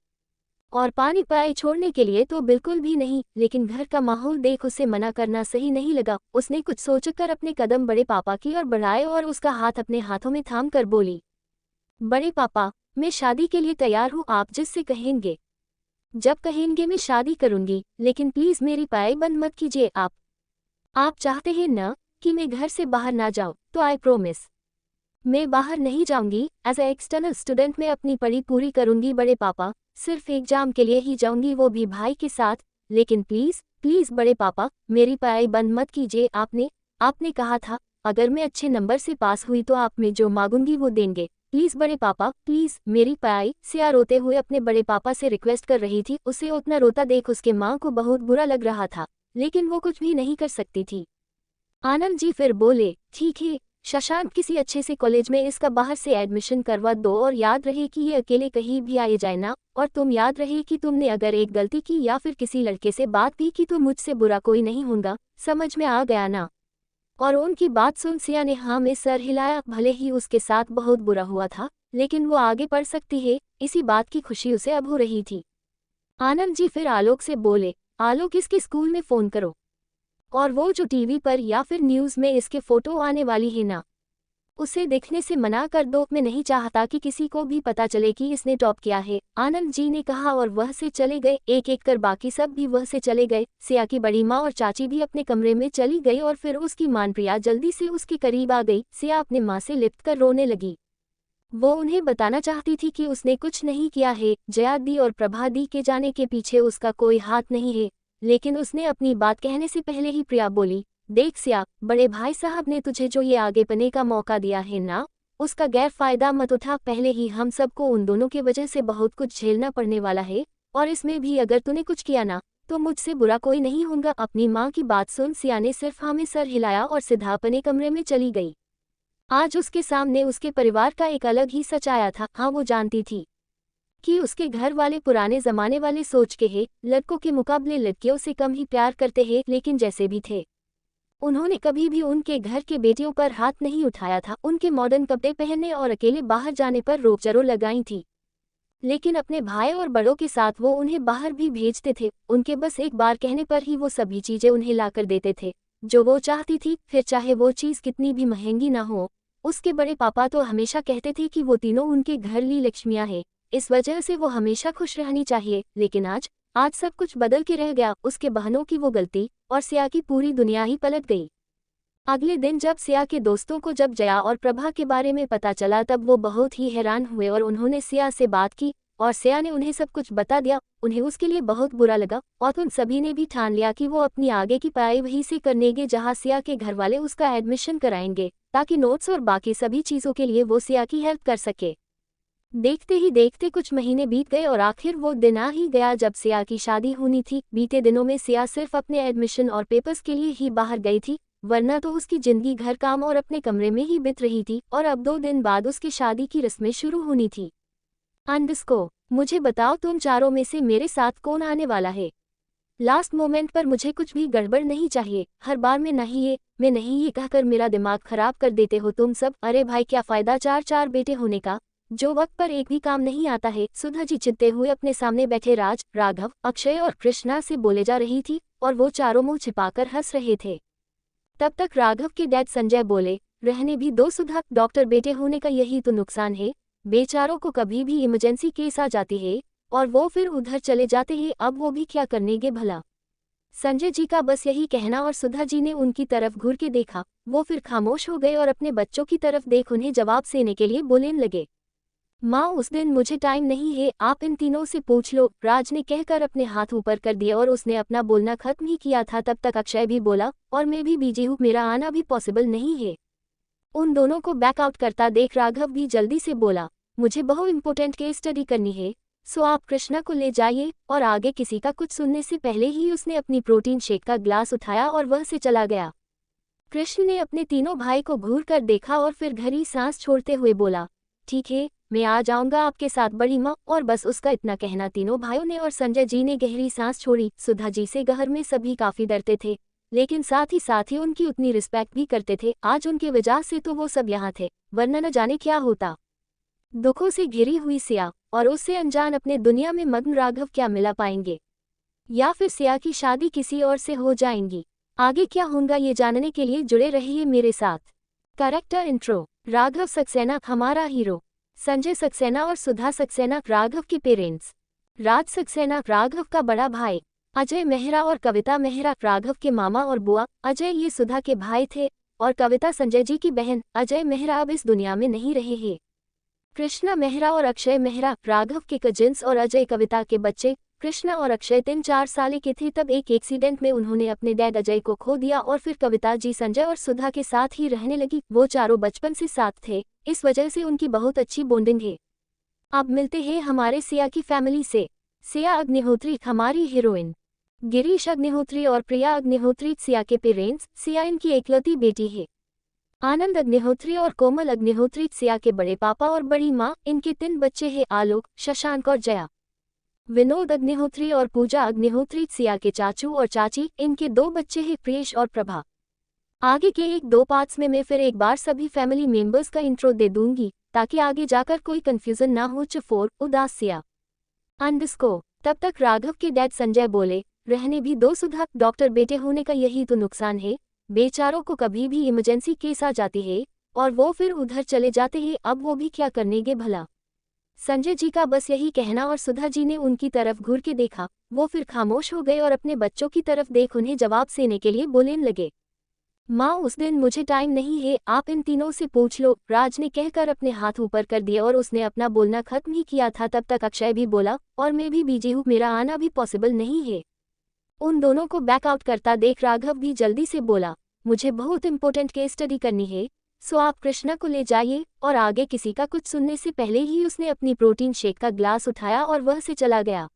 और पानी पाए छोड़ने के लिए तो बिल्कुल भी नहीं, लेकिन घर का माहौल देख उसे मना करना सही नहीं लगा। उसने कुछ सोचकर अपने कदम बड़े पापा की ओर बढ़ाए और उसका हाथ अपने हाथों में थाम कर बोली, बड़े पापा मैं शादी के लिए तैयार हूँ, आप जिससे कहेंगे, जब कहेंगे मैं शादी करूंगी, लेकिन प्लीज मेरी पाई बंद मत कीजिए। आप चाहते हैं न कि मैं घर से बाहर ना जाऊँ, तो आई प्रोमिस मैं बाहर नहीं जाऊंगी। एज ए एक्सटर्नल स्टूडेंट मैं अपनी पढ़ाई पूरी करूंगी बड़े पापा, सिर्फ एग्जाम के लिए ही जाऊंगी, वो भी भाई के साथ, लेकिन प्लीज प्लीज बड़े पापा मेरी पढ़ाई बंद मत कीजिए। आपने कहा था अगर मैं अच्छे नंबर से पास हुई तो आप मैं जो मांगूंगी वो देंगे, प्लीज बड़े पापा प्लीज मेरी पढ़ाई। सिया रोते हुए अपने बड़े पापा से रिक्वेस्ट कर रही थी। उसे उतना रोता देख उसके माँ को बहुत बुरा लग रहा था, लेकिन वो कुछ भी नहीं कर सकती थी। आनंद जी फिर बोले, ठीक है शशांक, किसी अच्छे से कॉलेज में इसका बाहर से एडमिशन करवा दो और याद रहे कि ये अकेले कहीं भी आए जाए ना, और तुम याद रहे कि तुमने अगर एक गलती की या फिर किसी लड़के से बात भी की तो मुझसे बुरा कोई नहीं होगा, समझ में आ गया ना। और उनकी बात सुन सिया ने हाँ में सर हिलाया। भले ही उसके साथ बहुत बुरा हुआ था, लेकिन वो आगे बढ़ सकती है, इसी बात की खुशी उसे अब हो रही थी। आनंद जी फिर आलोक से बोले, आलोक इसके स्कूल में फ़ोन करो, और वो जो टीवी पर या फिर न्यूज़ में इसके फोटो आने वाली है ना, उसे देखने से मना कर दो, मैं नहीं चाहता कि किसी को भी पता चले कि इसने टॉप किया है। आनंद जी ने कहा और वह से चले गए। एक एक कर बाकी सब भी वह से चले गए। सिया की बड़ी माँ और चाची भी अपने कमरे में चली गई और फिर उसकी मानप्रिया जल्दी से उसके करीब आ गई। सिया अपने माँ से लिपट कर रोने लगी। वो उन्हें बताना चाहती थी कि उसने कुछ नहीं किया है, जया दी और प्रभा दी के जाने के पीछे उसका कोई हाथ नहीं है, लेकिन उसने अपनी बात कहने से पहले ही प्रिया बोली, देख सिया, बड़े भाई साहब ने तुझे जो ये आगे पने का मौका दिया है ना, उसका गैर फायदा मत उठा। पहले ही हम सबको उन दोनों की वजह से बहुत कुछ झेलना पड़ने वाला है, और इसमें भी अगर तूने कुछ किया ना तो मुझसे बुरा कोई नहीं होगा। अपनी माँ की बात सुन सिया ने सिर्फ हाँ में सर हिलाया और सीधा अपने कमरे में चली गई। आज उसके सामने उसके परिवार का एक अलग ही सच आया था। हाँ, वो जानती थी कि उसके घर वाले पुराने जमाने वाले सोच के हैं, लड़कों के मुकाबले लड़कियों से कम ही प्यार करते हैं, लेकिन जैसे भी थे उन्होंने कभी भी उनके घर के बेटियों पर हाथ नहीं उठाया था। उनके मॉडर्न कपड़े पहनने और अकेले बाहर जाने पर रोक जरूर लगाई थी, लेकिन अपने भाई और बड़ों के साथ वो उन्हें बाहर भी भेजते थे। उनके बस एक बार कहने पर ही वो सभी चीजें उन्हें लाकर देते थे जो वो चाहती थी, फिर चाहे वो चीज़ कितनी भी महंगी ना हो। उसके बड़े पापा तो हमेशा कहते थे कि वो तीनों उनके घर ली लक्ष्मियां हैं, इस वजह से वो हमेशा खुश रहनी चाहिए। लेकिन आज सब कुछ बदल के रह गया। उसके बहनों की वो गलती और सिया की पूरी दुनिया ही पलट गई। अगले दिन जब सिया के दोस्तों को जब जया और प्रभा के बारे में पता चला तब वो बहुत ही हैरान हुए और उन्होंने सिया से बात की और सिया ने उन्हें सब कुछ बता दिया। उन्हें उसके लिए बहुत बुरा लगा और उन सभी ने भी ठान लिया कि वो अपनी आगे की पढ़ाई वहीं से करनेंगे जहां सिया के घर वाले उसका एडमिशन कराएंगे, ताकि नोट्स और बाकी सभी चीज़ों के लिए वो सिया की हेल्प कर सके। देखते ही देखते कुछ महीने बीत गए और आखिर वो दिन आ ही गया जब सिया की शादी होनी थी। बीते दिनों में सिया सिर्फ अपने एडमिशन और पेपर्स के लिए ही बाहर गई थी, वरना तो उसकी जिंदगी घर काम और अपने कमरे में ही बीत रही थी। और अब 2 दिन बाद उसकी शादी की रस्में शुरू होनी थी। अंडस्को, मुझे बताओ तुम चारों में से मेरे साथ कौन आने वाला है? लास्ट मोमेंट पर मुझे कुछ भी गड़बड़ नहीं चाहिए। हर बार मैं नहीं ये कहकर मेरा दिमाग खराब कर देते हो तुम सब। अरे भाई, क्या फायदा चार बेटे होने का जो वक्त पर एक भी काम नहीं आता है। सुधा जी चिढ़ते हुए अपने सामने बैठे राज, राघव, अक्षय और कृष्णा से बोले जा रही थी और वो चारों मुंह छिपाकर हंस रहे थे। तब तक राघव के डैड संजय बोले, रहने भी दो सुधा, डॉक्टर बेटे होने का यही तो नुकसान है, बेचारों को कभी भी इमरजेंसी केस आ जाती है और वो फिर उधर चले जाते हैं, अब वो भी क्या करनेगे भला। संजय जी का बस यही कहना और सुधा जी ने उनकी तरफ घूर के देखा। वो फिर खामोश हो गए और अपने बच्चों की तरफ देख उन्हें जवाब देने के लिए बोलने लगे। माँ, उस दिन मुझे टाइम नहीं है, आप इन तीनों से पूछ लो, राज ने कहकर अपने हाथ ऊपर कर दिए और उसने अपना बोलना खत्म ही किया था तब तक अक्षय भी बोला, और मैं भी बिजी हूँ, मेरा आना भी पॉसिबल नहीं है। उन दोनों को बैकआउट करता देख राघव भी जल्दी से बोला, मुझे बहुत इंपॉर्टेंट केस स्टडी करनी है, सो आप कृष्णा को ले जाइए। और आगे किसी का कुछ सुनने से पहले ही उसने अपनी प्रोटीन शेक का ग्लास उठाया और वह से चला गया। कृष्ण ने अपने तीनों भाई को घूर कर देखा और फिर गहरी सांस छोड़ते हुए बोला, ठीक है, मैं आ जाऊंगा आपके साथ बड़ी माँ। और बस उसका इतना कहना तीनों भाइयों ने और संजय जी ने गहरी सांस छोड़ी। सुधा जी से घर में सभी काफी डरते थे, लेकिन साथ ही उनकी उतनी रिस्पेक्ट भी करते थे। आज उनके वजह से तो वो सब यहाँ थे, वरना न जाने क्या होता। दुखों से घिरी हुई सिया और उससे अनजान अपने दुनिया में मग्न राघव क्या मिला पाएंगे, या फिर सिया की शादी किसी और से हो जाएंगी। आगे क्या होगा ये जानने के लिए जुड़े रहिए मेरे साथ। Character intro. राघव सक्सेना हमारा हीरो। संजय सक्सेना और सुधा सक्सेना राघव के पेरेंट्स। राज सक्सेना राघव का बड़ा भाई। अजय मेहरा और कविता मेहरा राघव के मामा और बुआ। अजय ये सुधा के भाई थे और कविता संजय जी की बहन। अजय मेहरा अब इस दुनिया में नहीं रहे हैं। कृष्णा मेहरा और अक्षय मेहरा राघव के कजिन्स और अजय कविता के बच्चे। कृष्णा और अक्षय 3-4 साल के थे तब एक एक्सीडेंट में उन्होंने अपने डैड अजय को खो दिया और फिर कविता जी संजय और सुधा के साथ ही रहने लगी। वो चारों बचपन से साथ थे, इस वजह से उनकी बहुत अच्छी बॉन्डिंग है। अब मिलते हैं हमारे सिया की फैमिली से। सिया अग्निहोत्री हमारी हीरोइन। गिरीश अग्निहोत्री और प्रिया अग्निहोत्री सिया के पेरेंट्स। सिया इनकी एकलौती बेटी है। आनंद अग्निहोत्री और कोमल अग्निहोत्री सिया के बड़े पापा और बड़ी माँ। इनके 3 बच्चे हैं, आलोक, शशांक और जया। विनोद अग्निहोत्री और पूजा अग्निहोत्री सिया के चाचू और चाची। इनके 2 बच्चे हैं, प्रियेश और प्रभा। आगे के 1-2 पार्ट्स में मैं फिर एक बार सभी फैमिली मेंबर्स का इंट्रो दे दूंगी ताकि आगे जाकर कोई कंफ्यूजन ना हो। चफोर उदास सिया _ तब तक राघव के डैड संजय बोले, रहने भी दो सुधा, डॉक्टर बेटे होने का यही तो नुकसान है, बेचारों को कभी भी इमरजेंसी केस आ जाती है और वो फिर उधर चले जाते हैं। अब वो भी क्या करनेगे भला। संजय जी का बस यही कहना और सुधा जी ने उनकी तरफ घूर के देखा। वो फिर खामोश हो गए और अपने बच्चों की तरफ देख उन्हें जवाब देने के लिए बोलने लगे। माँ, उस दिन मुझे टाइम नहीं है, आप इन तीनों से पूछ लो, राज ने कहकर अपने हाथ ऊपर कर दिए और उसने अपना बोलना खत्म ही किया था तब तक अक्षय भी बोला, और मैं भी बिजी हूँ, मेरा आना भी पॉसिबल नहीं है। उन दोनों को बैकआउट करता देख राघव भी जल्दी से बोला, मुझे बहुत इंपॉर्टेंट केस स्टडी करनी है, सो आप कृष्णा को ले जाइए। और आगे किसी का कुछ सुनने से पहले ही उसने अपनी प्रोटीन शेक का ग्लास उठाया और वह से चला गया।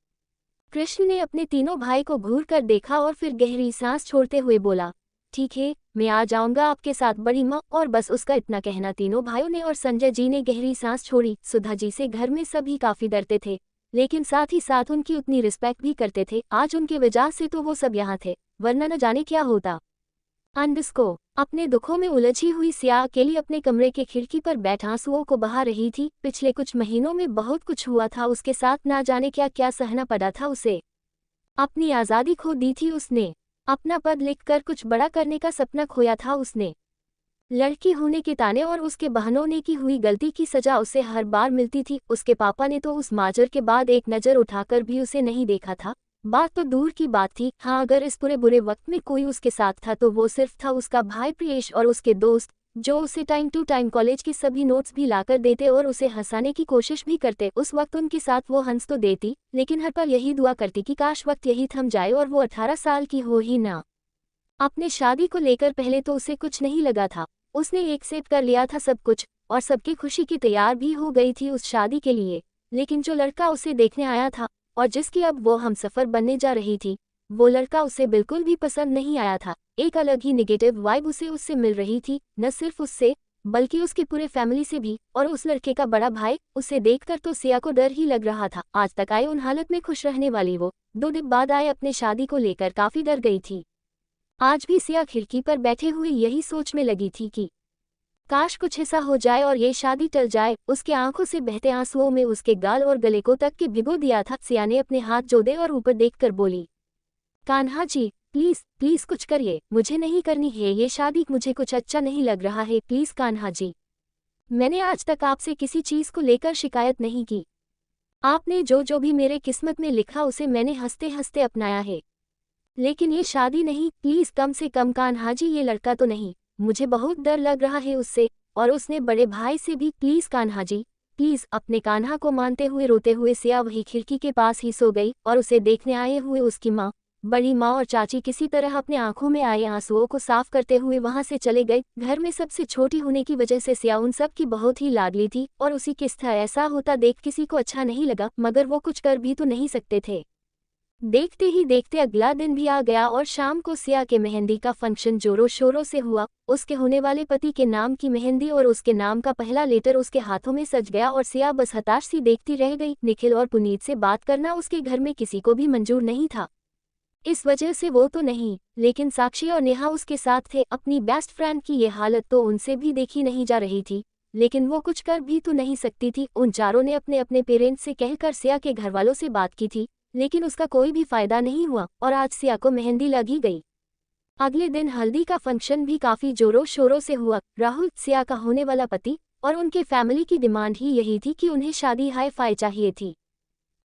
कृष्ण ने अपने तीनों भाई को घूर कर देखा और फिर गहरी सांस छोड़ते हुए बोला, ठीक है, मैं आ जाऊंगा आपके साथ बड़ी माँ। और बस उसका इतना कहना तीनों भाइयों ने और संजय जी ने गहरी सांस छोड़ी। सुधा जी से घर में सभी काफी डरते थे, लेकिन साथ ही साथ उनकी उतनी रिस्पेक्ट भी करते थे। आज उनके वजह से तो वो सब यहाँ थे, वरना न जाने क्या होता। अपने दुखों में उलझी हुई सिया अकेली अपने कमरे के खिड़की पर बैठ आंसुओं को बहा रही थी। पिछले कुछ महीनों में बहुत कुछ हुआ था उसके साथ, ना जाने क्या क्या सहना पड़ा था उसे। अपनी आज़ादी खो दी थी उसने, अपना पद लिखकर कुछ बड़ा करने का सपना खोया था उसने। लड़की होने के ताने और उसके बहनों ने की हुई गलती की सजा उसे हर बार मिलती थी। उसके पापा ने तो उस माजर के बाद एक नज़र उठाकर भी उसे नहीं देखा था। बात तो दूर की बात थी, हाँ अगर इस पूरे बुरे वक्त में कोई उसके साथ था तो वो सिर्फ था उसका भाई प्रियेश और उसके दोस्त, जो उसे टाइम टू टाइम कॉलेज की सभी नोट्स भी लाकर देते और उसे हंसाने की कोशिश भी करते। उस वक्त उनके साथ वो हंस तो देती, लेकिन हर पल यही दुआ करती कि काश वक्त यही थम जाए और वो 18 साल की हो ही ना। अपने शादी को लेकर पहले तो उसे कुछ नहीं लगा था, उसने एक्सेप्ट कर लिया था सब कुछ और सबकी खुशी की तैयार भी हो गई थी उस शादी के लिए। लेकिन जो लड़का उसे देखने आया था और जिसकी अब वो हमसफर बनने जा रही थी, वो लड़का उसे बिल्कुल भी पसंद नहीं आया था। एक अलग ही नेगेटिव वाइब उसे उससे मिल रही थी, न सिर्फ उससे बल्कि उसके पूरे फैमिली से भी। और उस लड़के का बड़ा भाई, उसे देखकर तो सिया को डर ही लग रहा था। आज तक आए उन हालत में खुश रहने वाली वो 2 दिन बाद आए अपने शादी को लेकर काफी डर गई थी। आज भी सिया खिड़की पर बैठे हुए यही सोच में लगी थी कि काश कुछ ऐसा हो जाए और ये शादी टल जाए। उसके आंखों से बहते आंसुओं में उसके गाल और गले को तक के भिगो दिया था। सिया ने अपने हाथ जोड़े और ऊपर देखकर बोली, कान्हा जी प्लीज प्लीज कुछ करिए, मुझे नहीं करनी है ये शादी, मुझे कुछ अच्छा नहीं लग रहा है, प्लीज कान्हा जी। मैंने आज तक आपसे किसी चीज को लेकर शिकायत नहीं की, आपने जो जो भी मेरे किस्मत में लिखा उसे मैंने हंसते हंसते अपनाया है, लेकिन ये शादी नहीं, प्लीज कम से कम कान्हा जी ये लड़का तो नहीं, मुझे बहुत डर लग रहा है उससे। और उसने बड़े भाई से भी, प्लीज कान्हा जी प्लीज। अपने कान्हा को मानते हुए रोते हुए सिया वही खिड़की के पास ही सो गई और उसे देखने आए हुए उसकी माँ, बड़ी माँ और चाची किसी तरह अपने आंखों में आए आंसुओं को साफ करते हुए वहां से चले गए। घर में सबसे छोटी होने की वजह से सिया उन सब की बहुत ही लाडली थी और उसी के साथ ऐसा होता देख किसी को अच्छा नहीं लगा, मगर वो कुछ कर भी तो नहीं सकते थे। देखते ही देखते अगला दिन भी आ गया और शाम को सिया के मेहंदी का फंक्शन जोरों शोरों से हुआ। उसके होने वाले पति के नाम की मेहंदी और उसके नाम का पहला लेटर उसके हाथों में सज गया और सिया बस हताश सी देखती रह गई। निखिल और पुनीत से बात करना उसके घर में किसी को भी मंजूर नहीं था। इस वजह से वो तो नहीं, लेकिन साक्षी और नेहा उसके साथ थे। अपनी बेस्ट फ्रेंड की ये हालत तो उनसे भी देखी नहीं जा रही थी, लेकिन वो कुछ कर भी तो नहीं सकती थी। उन चारों ने अपने अपने पेरेंट्स से कहकर सिया के घरवालों से बात की थी, लेकिन उसका कोई भी फायदा नहीं हुआ और आज सिया को मेहंदी लगी गई। अगले दिन हल्दी का फंक्शन भी काफी जोरों शोरों से हुआ। राहुल, सिया का होने वाला पति, और उनके फैमिली की डिमांड ही यही थी कि उन्हें शादी हाई फाई चाहिए थी।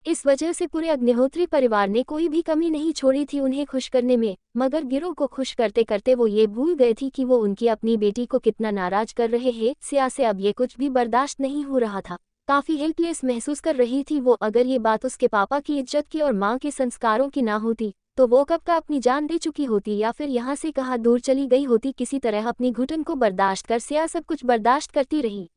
इस वजह से पूरे अग्निहोत्री परिवार ने कोई भी कमी नहीं छोड़ी थी उन्हें खुश करने में। मगर गिरोह को खुश करते करते वो ये भूल गए थी कि वो उनकी अपनी बेटी को कितना नाराज कर रहे हैं। सिया से अब ये कुछ भी बर्दाश्त नहीं हो रहा था। काफी हेल्पलेस महसूस कर रही थी वो। अगर ये बात उसके पापा की इज्जत की और माँ के संस्कारों की ना होती तो वो कब का अपनी जान दे चुकी होती, या फिर यहाँ से कहाँ दूर चली गई होती। किसी तरह अपनी घुटन को बर्दाश्त कर सिया सब कुछ बर्दाश्त करती रही।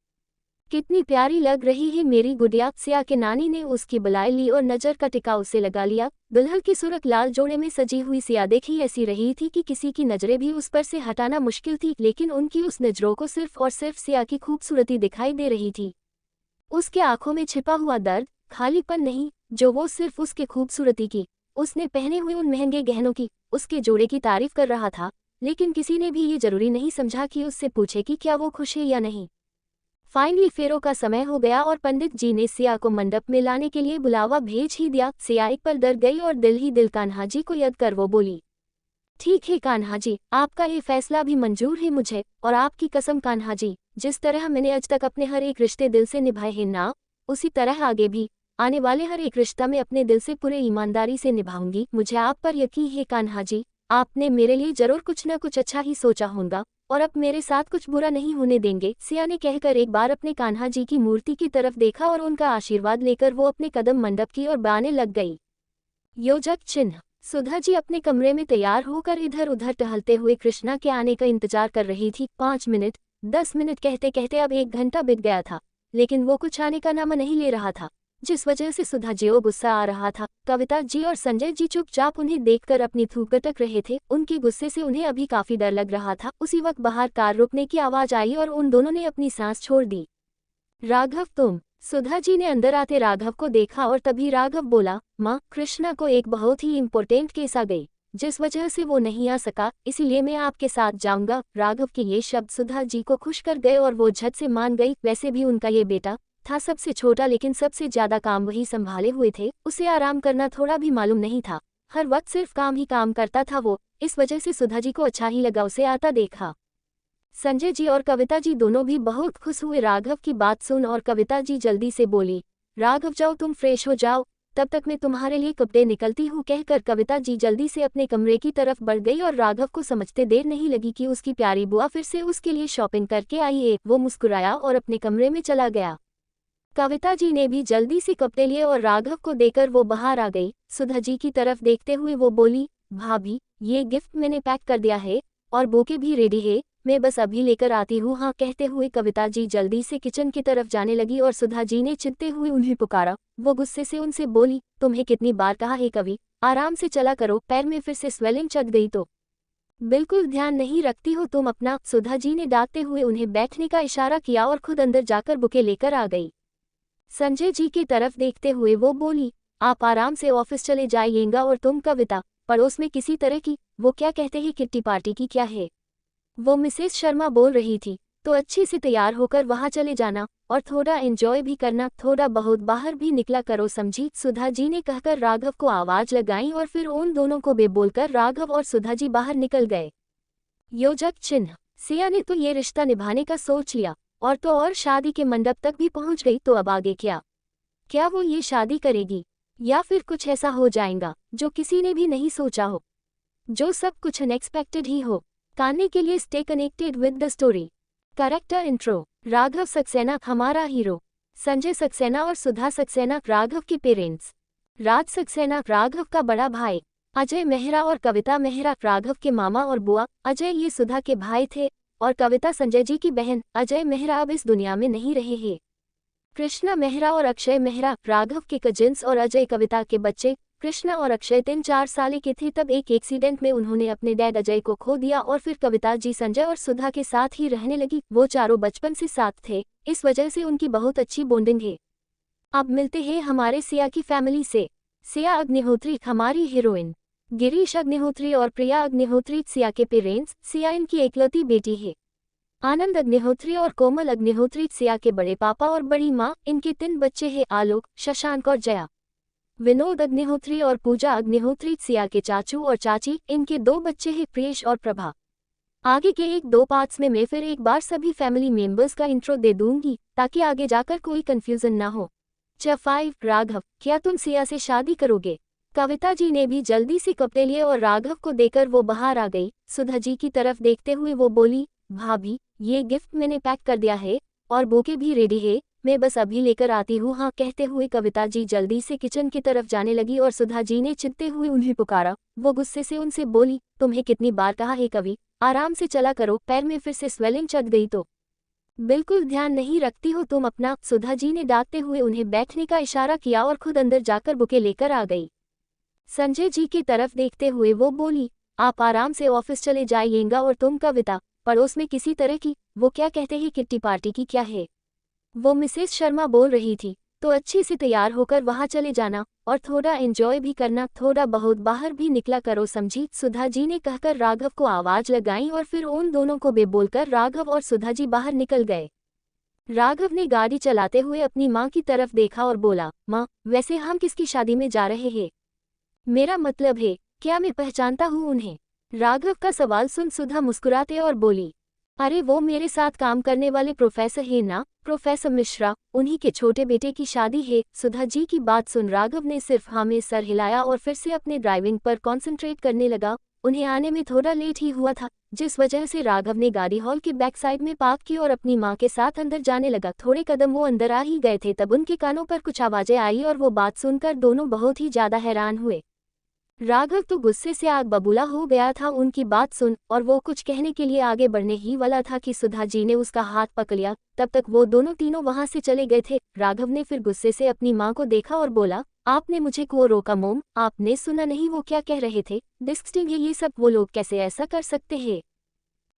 कितनी प्यारी लग रही है मेरी गुड़िया, सिया के नानी ने उसकी बुलाई ली और नजर का टिका उसे लगा लिया। दुल्हन की सूरत लाल जोड़े में सजी हुई सिया देखी ऐसी रही थी कि किसी की नजरें भी उस पर से हटाना मुश्किल थी, लेकिन उनकी उस नजरों को सिर्फ और सिर्फ सिया की खूबसूरती दिखाई दे रही थी। उसके आंखों में छिपा हुआ दर्द, खालीपन नहीं, जो वो सिर्फ उसके खूबसूरती की, उसने पहने हुए उन महंगे गहनों की, उसके जोड़े की तारीफ कर रहा था। लेकिन किसी ने भी ये जरूरी नहीं समझा कि उससे पूछे कि क्या वो खुश है या नहीं। फाइनली फेरों का समय हो गया और पंडित जी ने सिया को मंडप में लाने के लिए बुलावा भेज ही दिया। सिया एक पल डर गई और दिल ही दिल कान्हा जी को याद कर वो बोली, ठीक है कान्हा जी, आपका ये फैसला भी मंजूर है मुझे, और आपकी कसम कान्हा जी, जिस तरह मैंने आज तक अपने हर एक रिश्ते दिल से निभाए हैं ना, उसी तरह आगे भी आने वाले हर एक रिश्ता में अपने दिल से पूरे ईमानदारी से निभाऊंगी। मुझे आप पर यकीन है कान्हा जी, आपने मेरे लिए जरूर कुछ न कुछ अच्छा ही सोचा होगा और अब मेरे साथ कुछ बुरा नहीं होने देंगे। सिया ने कहकर एक बार अपने कान्हा जी की मूर्ति की तरफ देखा और उनका आशीर्वाद लेकर वो अपने कदम मंडप की ओर बढ़ाने लग गई। योजक चिन्ह। सुधा जी अपने कमरे में तैयार होकर इधर उधर टहलते हुए कृष्णा के आने का इंतजार कर रही थी। 5 मिनट 10 मिनट कहते कहते अब 1 घंटा बीत गया था, लेकिन वो कुछ आने का नाम नहीं ले रहा था, जिस वजह से सुधा जी को गुस्सा आ रहा था। कविता जी और संजय जी चुपचाप उन्हें देखकर अपनी थूक गटक रहे थे। उनके गुस्से से उन्हें अभी काफी डर लग रहा था। उसी वक्त बाहर कार रुकने की आवाज आई और उन दोनों ने अपनी सांस छोड़ दी। राघव तुम? सुधा जी ने अंदर आते राघव को देखा और तभी राघव बोला, माँ, कृष्णा को एक बहुत ही इम्पोर्टेंट केस आ गई, जिस वजह से वो नहीं आ सका, इसीलिए मैं आपके साथ जाऊंगा। राघव के ये शब्द सुधा जी को खुश कर गए और वो झट से मान गई। वैसे भी उनका ये बेटा था सबसे छोटा, लेकिन सबसे ज्यादा काम वही संभाले हुए थे। उसे आराम करना थोड़ा भी मालूम नहीं था, हर वक्त सिर्फ काम ही काम करता था वो। इस वजह से सुधा जी को अच्छा ही लगा उसे आता देखा। संजय जी और कविता जी दोनों भी बहुत खुश हुए राघव की बात सुन, और कविता जी जल्दी से बोली, राघव जाओ तुम फ्रेश हो जाओ, तब तक मैं तुम्हारे लिए कपड़े निकलती हूँ। कहकर कविता जी जल्दी से अपने कमरे की तरफ बढ़ गई और राघव को समझते देर नहीं लगी कि उसकी प्यारी बुआ फिर से उसके लिए शॉपिंग करके आई है। वो मुस्कुराया और अपने कमरे में चला गया। कविता जी ने भी जल्दी से कपड़े लिए और राघव को देकर वो बाहर आ गई। सुधा जी की तरफ देखते हुए वो बोली, भाभी, ये गिफ्ट मैंने पैक कर दिया है और बुके भी रेडी है, मैं बस अभी लेकर आती हूँ। हाँ कहते हुए कविता जी जल्दी से किचन की तरफ जाने लगी और सुधा जी ने चिढ़ते हुए उन्हें पुकारा। वो गुस्से से उनसे बोली, तुम्हें कितनी बार कहा है कवि, आराम से चला करो, पैर में फिर से स्वेलिंग चढ़ गई तो बिल्कुल ध्यान नहीं रखती हो तुम अपना। सुधा जी ने डांटते हुए उन्हें बैठने का इशारा किया और खुद अंदर जाकर बुके लेकर आ गई। संजय जी की तरफ देखते हुए वो बोली, आप आराम से ऑफिस चले जाइएगा और तुम कविता, पड़ोस में किसी तरह की, वो क्या कहते हैं किट्टी पार्टी की क्या है, वो मिसेस शर्मा बोल रही थी, तो अच्छे से तैयार होकर वहां चले जाना और थोड़ा एंजॉय भी करना, थोड़ा बहुत बाहर भी निकला करो, समझी? सुधा जी ने कहकर राघव को आवाज लगाई और फिर उन दोनों को बोलकर राघव और सुधा जी बाहर निकल गए। योजक चिन्ह। सिया ने तो ये रिश्ता निभाने का सोच लिया और तो और शादी के मंडप तक भी पहुंच गई, तो अब आगे क्या? क्या वो ये शादी करेगी या फिर कुछ ऐसा हो जाएगा जो किसी ने भी नहीं सोचा हो, जो सब कुछ अनएक्सपेक्टेड ही हो? जानने के लिए stay connected with the story. Character intro. Raghav Saxena हमारा हीरो। संजय सक्सेना और सुधा सक्सेना राघव के पेरेंट्स। राज सक्सेना राघव का बड़ा भाई। अजय मेहरा और कविता मेहरा राघव के मामा और बुआ। अजय ये सुधा के भाई थे और कविता संजय जी की बहन। अजय मेहरा अब इस दुनिया में नहीं रहे हैं। कृष्णा मेहरा और अक्षय मेहरा राघव के कजिन्स और अजय कविता के बच्चे। कृष्णा और अक्षय 3-4 साल के थे तब एक एक्सीडेंट में उन्होंने अपने डैड अजय को खो दिया और फिर कविता जी संजय और सुधा के साथ ही रहने लगी। वो चारों बचपन से साथ थे, इस वजह से उनकी बहुत अच्छी बॉन्डिंग है। अब मिलते हैं हमारे सिया की फैमिली से। सिया अग्निहोत्री हमारी हीरोइन। गिरीश अग्निहोत्री और प्रिया अग्निहोत्री सिया के पेरेंट्स। सिया इनकी एकलौती बेटी है। आनंद अग्निहोत्री और कोमल अग्निहोत्री सिया के बड़े पापा और बड़ी माँ। इनके 3 बच्चे हैं, आलोक, शशांक और जया। विनोद अग्निहोत्री और पूजा अग्निहोत्री सिया के चाचू और चाची। इनके 2 बच्चे हैं, प्रियेश और प्रभा। आगे के 1-2 पार्ट्स में मैं फिर एक बार सभी फैमिली मेंबर्स का इंट्रो दे दूंगी ताकि आगे जाकर कोई कंफ्यूजन ना हो। 5 राघव, क्या तुम सिया से शादी करोगे? कविता जी ने भी जल्दी से कपड़े लिए और राघव को देकर वो बाहर आ गई। सुधा जी की तरफ देखते हुए वो बोली, भाभी ये गिफ्ट मैंने पैक कर दिया है और बुके भी रेडी है, मैं बस अभी लेकर आती हूँ। हाँ कहते हुए कविता जी जल्दी से किचन की तरफ जाने लगी और सुधा जी ने चिढ़ते हुए उन्हें पुकारा। वो गुस्से से उनसे बोली, तुम्हें कितनी बार कहा है कवि, आराम से चला करो, पैर में फिर से स्वेलिंग चढ़ गई तो बिल्कुल ध्यान नहीं रखती हो तुम अपना। सुधा जी ने डांटते हुए उन्हें बैठने का इशारा किया और खुद अंदर जाकर बुके लेकर आ गई। संजय जी की तरफ देखते हुए वो बोली, आप आराम से ऑफिस चले जाइएगा और तुम कविता, पड़ोस में किसी तरह की, वो क्या कहते हैं किट्टी पार्टी की क्या है? वो मिसेस शर्मा बोल रही थी, तो अच्छे से तैयार होकर वहां चले जाना और थोड़ा एंजॉय भी करना, थोड़ा बहुत बाहर भी निकला करो, समझी? सुधा जी ने कहकर राघव को आवाज लगाई और फिर उन दोनों को बेबोलकर राघव और सुधा जी बाहर निकल गए। राघव ने गाड़ी चलाते हुए अपनी माँ की तरफ देखा और बोला, माँ वैसे हम किसकी शादी में जा रहे हैं? मेरा मतलब है, क्या मैं पहचानता हूँ उन्हें? राघव का सवाल सुन सुधा मुस्कुराते और बोली, अरे वो मेरे साथ काम करने वाले प्रोफेसर है ना, प्रोफेसर मिश्रा, उन्हीं के छोटे बेटे की शादी है। सुधा जी की बात सुन राघव ने सिर्फ हाँ में सर हिलाया और फिर से अपने ड्राइविंग पर कॉन्सेंट्रेट करने लगा। उन्हें आने में थोड़ा लेट ही हुआ था, जिस वजह से राघव ने गाड़ी हॉल के बैक साइड में पार्क की और अपनी माँ के साथ अंदर जाने लगा। थोड़े कदम वो अंदर आ ही गए थे तब उनके कानों पर कुछ आवाजें आई और वो बात सुनकर दोनों बहुत ही ज्यादा हैरान हुए। राघव तो गुस्से से आग बबूला हो गया था उनकी बात सुन और वो कुछ कहने के लिए आगे बढ़ने ही वाला था कि सुधा जी ने उसका हाथ पकड़ लिया। तब तक वो दोनों तीनों वहां से चले गए थे। राघव ने फिर गुस्से से अपनी माँ को देखा और बोला, आपने मुझे क्यों रोका मोम? आपने सुना नहीं वो क्या कह रहे थे? डिस्गस्टिंग है ये सब, वो लोग कैसे ऐसा कर सकते हैं?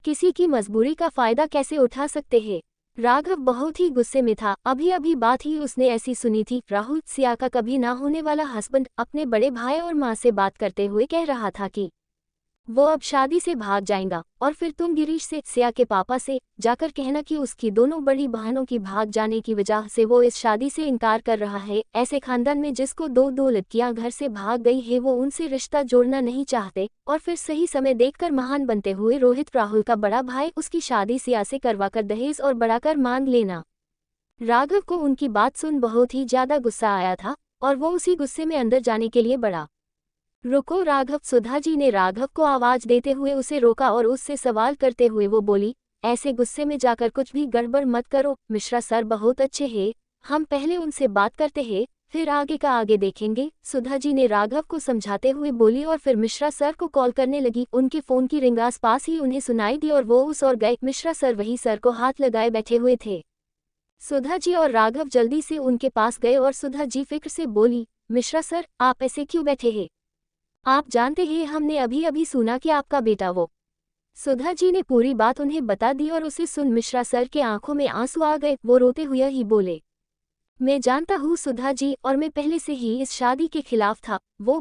किसी की मजबूरी का फायदा कैसे उठा सकते हैं? राघव बहुत ही गुस्से में था। अभी अभी बात ही उसने ऐसी सुनी थी। राहुल सिया का कभी ना होने वाला हस्बैंड अपने बड़े भाई और माँ से बात करते हुए कह रहा था कि वो अब शादी से भाग जाएगा और फिर तुम गिरीश से, सिया के पापा से जाकर कहना कि उसकी दोनों बड़ी बहनों की भाग जाने की वजह से वो इस शादी से इनकार कर रहा है। ऐसे खानदान में जिसको 2 लड़कियां घर से भाग गई है वो उनसे रिश्ता जोड़ना नहीं चाहते। और फिर सही समय देखकर महान बनते हुए रोहित, राहुल का बड़ा भाई, उसकी शादी सिया से करवाकर दहेज और बढ़ाकर मांग लेना। राघव को उनकी बात सुन बहुत ही ज्यादा गुस्सा आया था और वो उसी गुस्से में अंदर जाने के लिए बढ़ा। रुको राघव, सुधा जी ने राघव को आवाज देते हुए उसे रोका और उससे सवाल करते हुए वो बोली, ऐसे गुस्से में जाकर कुछ भी गड़बड़ मत करो। मिश्रा सर बहुत अच्छे हैं, हम पहले उनसे बात करते हैं, फिर आगे का आगे देखेंगे। सुधा जी ने राघव को समझाते हुए बोली और फिर मिश्रा सर को कॉल करने लगी। उनके फोन की रिंग आस पास ही उन्हें सुनाई दी और वो उस ओर गए। मिश्रा सर वही सर को हाथ लगाए बैठे हुए थे। सुधा जी और राघव जल्दी से उनके पास गए और सुधा जी फिक्र से बोली, मिश्रा सर आप ऐसे क्यों बैठे हैं? आप जानते हैं हमने अभी अभी सुना कि आपका बेटा वो। सुधा जी ने पूरी बात उन्हें बता दी और उसे सुन मिश्रा सर के आंखों में आंसू आ गए। वो रोते हुए ही बोले, मैं जानता हूँ सुधा जी, और मैं पहले से ही इस शादी के खिलाफ था। वो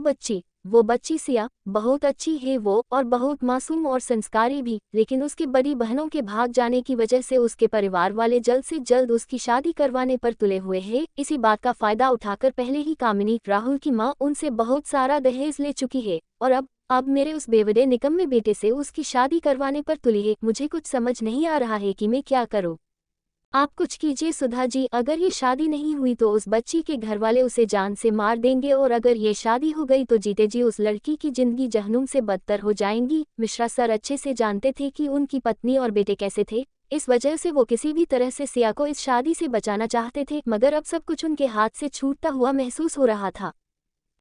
बच्ची सिया बहुत अच्छी है वो, और बहुत मासूम और संस्कारी भी, लेकिन उसकी बड़ी बहनों के भाग जाने की वजह से उसके परिवार वाले जल्द से जल्द उसकी शादी करवाने पर तुले हुए हैं। इसी बात का फायदा उठाकर पहले ही कामिनी, राहुल की माँ, उनसे बहुत सारा दहेज ले चुकी है और अब मेरे उस बेवड़े निकम्मे बेटे से उसकी शादी करवाने पर तुली है। मुझे कुछ समझ नहीं आ रहा है कि मैं क्या करूँ। आप कुछ कीजिए सुधा जी, अगर ये शादी नहीं हुई तो उस बच्ची के घर वाले उसे जान से मार देंगे, और अगर ये शादी हो गई तो जीते जी उस लड़की की जिंदगी जहन्नुम से बदतर हो जाएंगी। मिश्रा सर अच्छे से जानते थे कि उनकी पत्नी और बेटे कैसे थे, इस वजह से वो किसी भी तरह से सिया को इस शादी से बचाना चाहते थे, मगर अब सब कुछ उनके हाथ से छूटता हुआ महसूस हो रहा था।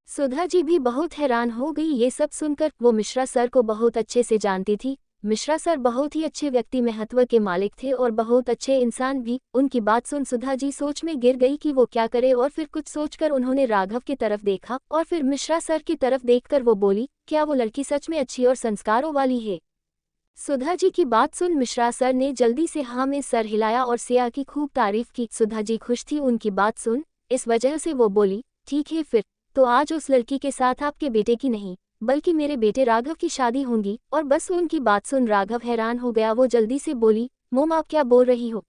सुधा जी भी बहुत हैरान हो गई ये सब सुनकर। वो मिश्रा सर को बहुत अच्छे से जानती थी मिश्रा सर बहुत ही अच्छे व्यक्ति महत्व के मालिक थे और बहुत अच्छे इंसान भी। उनकी बात सुन सुधा जी सोच में गिर गई कि वो क्या करे, और फिर कुछ सोचकर उन्होंने राघव की तरफ देखा और फिर मिश्रा सर की तरफ देखकर वो बोली, क्या वो लड़की सच में अच्छी और संस्कारों वाली है? सुधा जी की बात सुन मिश्रा सर ने जल्दी से हाँ में सर हिलाया और सिया की खूब तारीफ की। सुधा जी खुश थी उनकी बात सुन, इस वजह से वो बोली, ठीक है फिर तो आज उस लड़की के साथ आपके बेटे की नहीं बल्कि मेरे बेटे राघव की शादी होगी। और बस उनकी बात सुन राघव हैरान हो गया। वो जल्दी से बोली, मोम आप क्या बोल रही हो?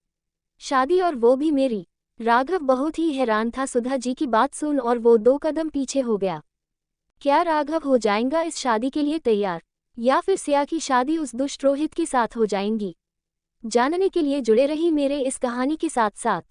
शादी और वो भी मेरी? राघव बहुत ही हैरान था सुधा जी की बात सुन और वो 2 कदम पीछे हो गया। क्या राघव हो जाएगा इस शादी के लिए तैयार, या फिर सिया की शादी उस दुष्ट रोहित के साथ हो जाएंगी? जानने के लिए जुड़े रही मेरे इस कहानी के साथ साथ।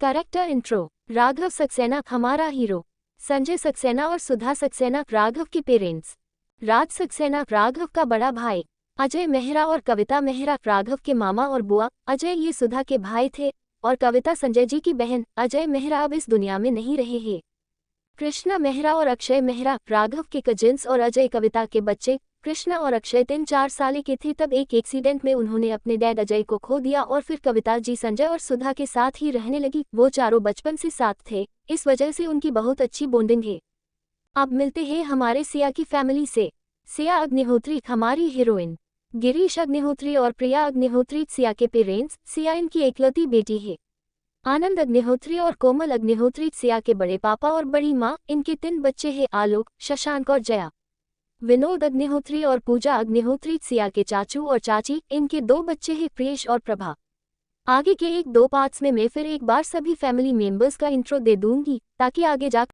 Character intro. राघव सक्सेना हमारा हीरो। संजय सक्सेना और सुधा सक्सेना राघव के पेरेंट्स। राज सक्सेना राघव का बड़ा भाई। अजय मेहरा और कविता मेहरा राघव के मामा और बुआ। अजय ये सुधा के भाई थे और कविता संजय जी की बहन। अजय मेहरा अब इस दुनिया में नहीं रहे हैं। कृष्णा मेहरा और अक्षय मेहरा राघव के कजिन्स और अजय कविता के बच्चे। कृष्णा और अक्षय 3-4 साल के थे तब एक एक्सीडेंट में उन्होंने अपने डैड अजय को खो दिया और फिर कविता जी संजय और सुधा के साथ ही रहने लगी। वो चारों बचपन से साथ थे, इस वजह से उनकी बहुत अच्छी बॉन्डिंग है। अब मिलते हैं हमारे सिया की फैमिली से। सिया अग्निहोत्री हमारी हीरोइन। गिरीश अग्निहोत्री और प्रिया अग्निहोत्री सिया के पेरेंट्स। सिया इनकी एकलौती बेटी है। आनंद अग्निहोत्री और कोमल अग्निहोत्री सिया के बड़े पापा और बड़ी माँ। इनके 3 बच्चे हैं, आलोक, शशांक और जया। विनोद अग्निहोत्री और पूजा अग्निहोत्री सिया के चाचू और चाची। इनके 2 बच्चे हैं, प्रियेश और प्रभा। आगे के 1-2 पार्ट्स में मैं फिर एक बार सभी फैमिली मेंबर्स का इंट्रो दे दूंगी ताकि आगे जाकर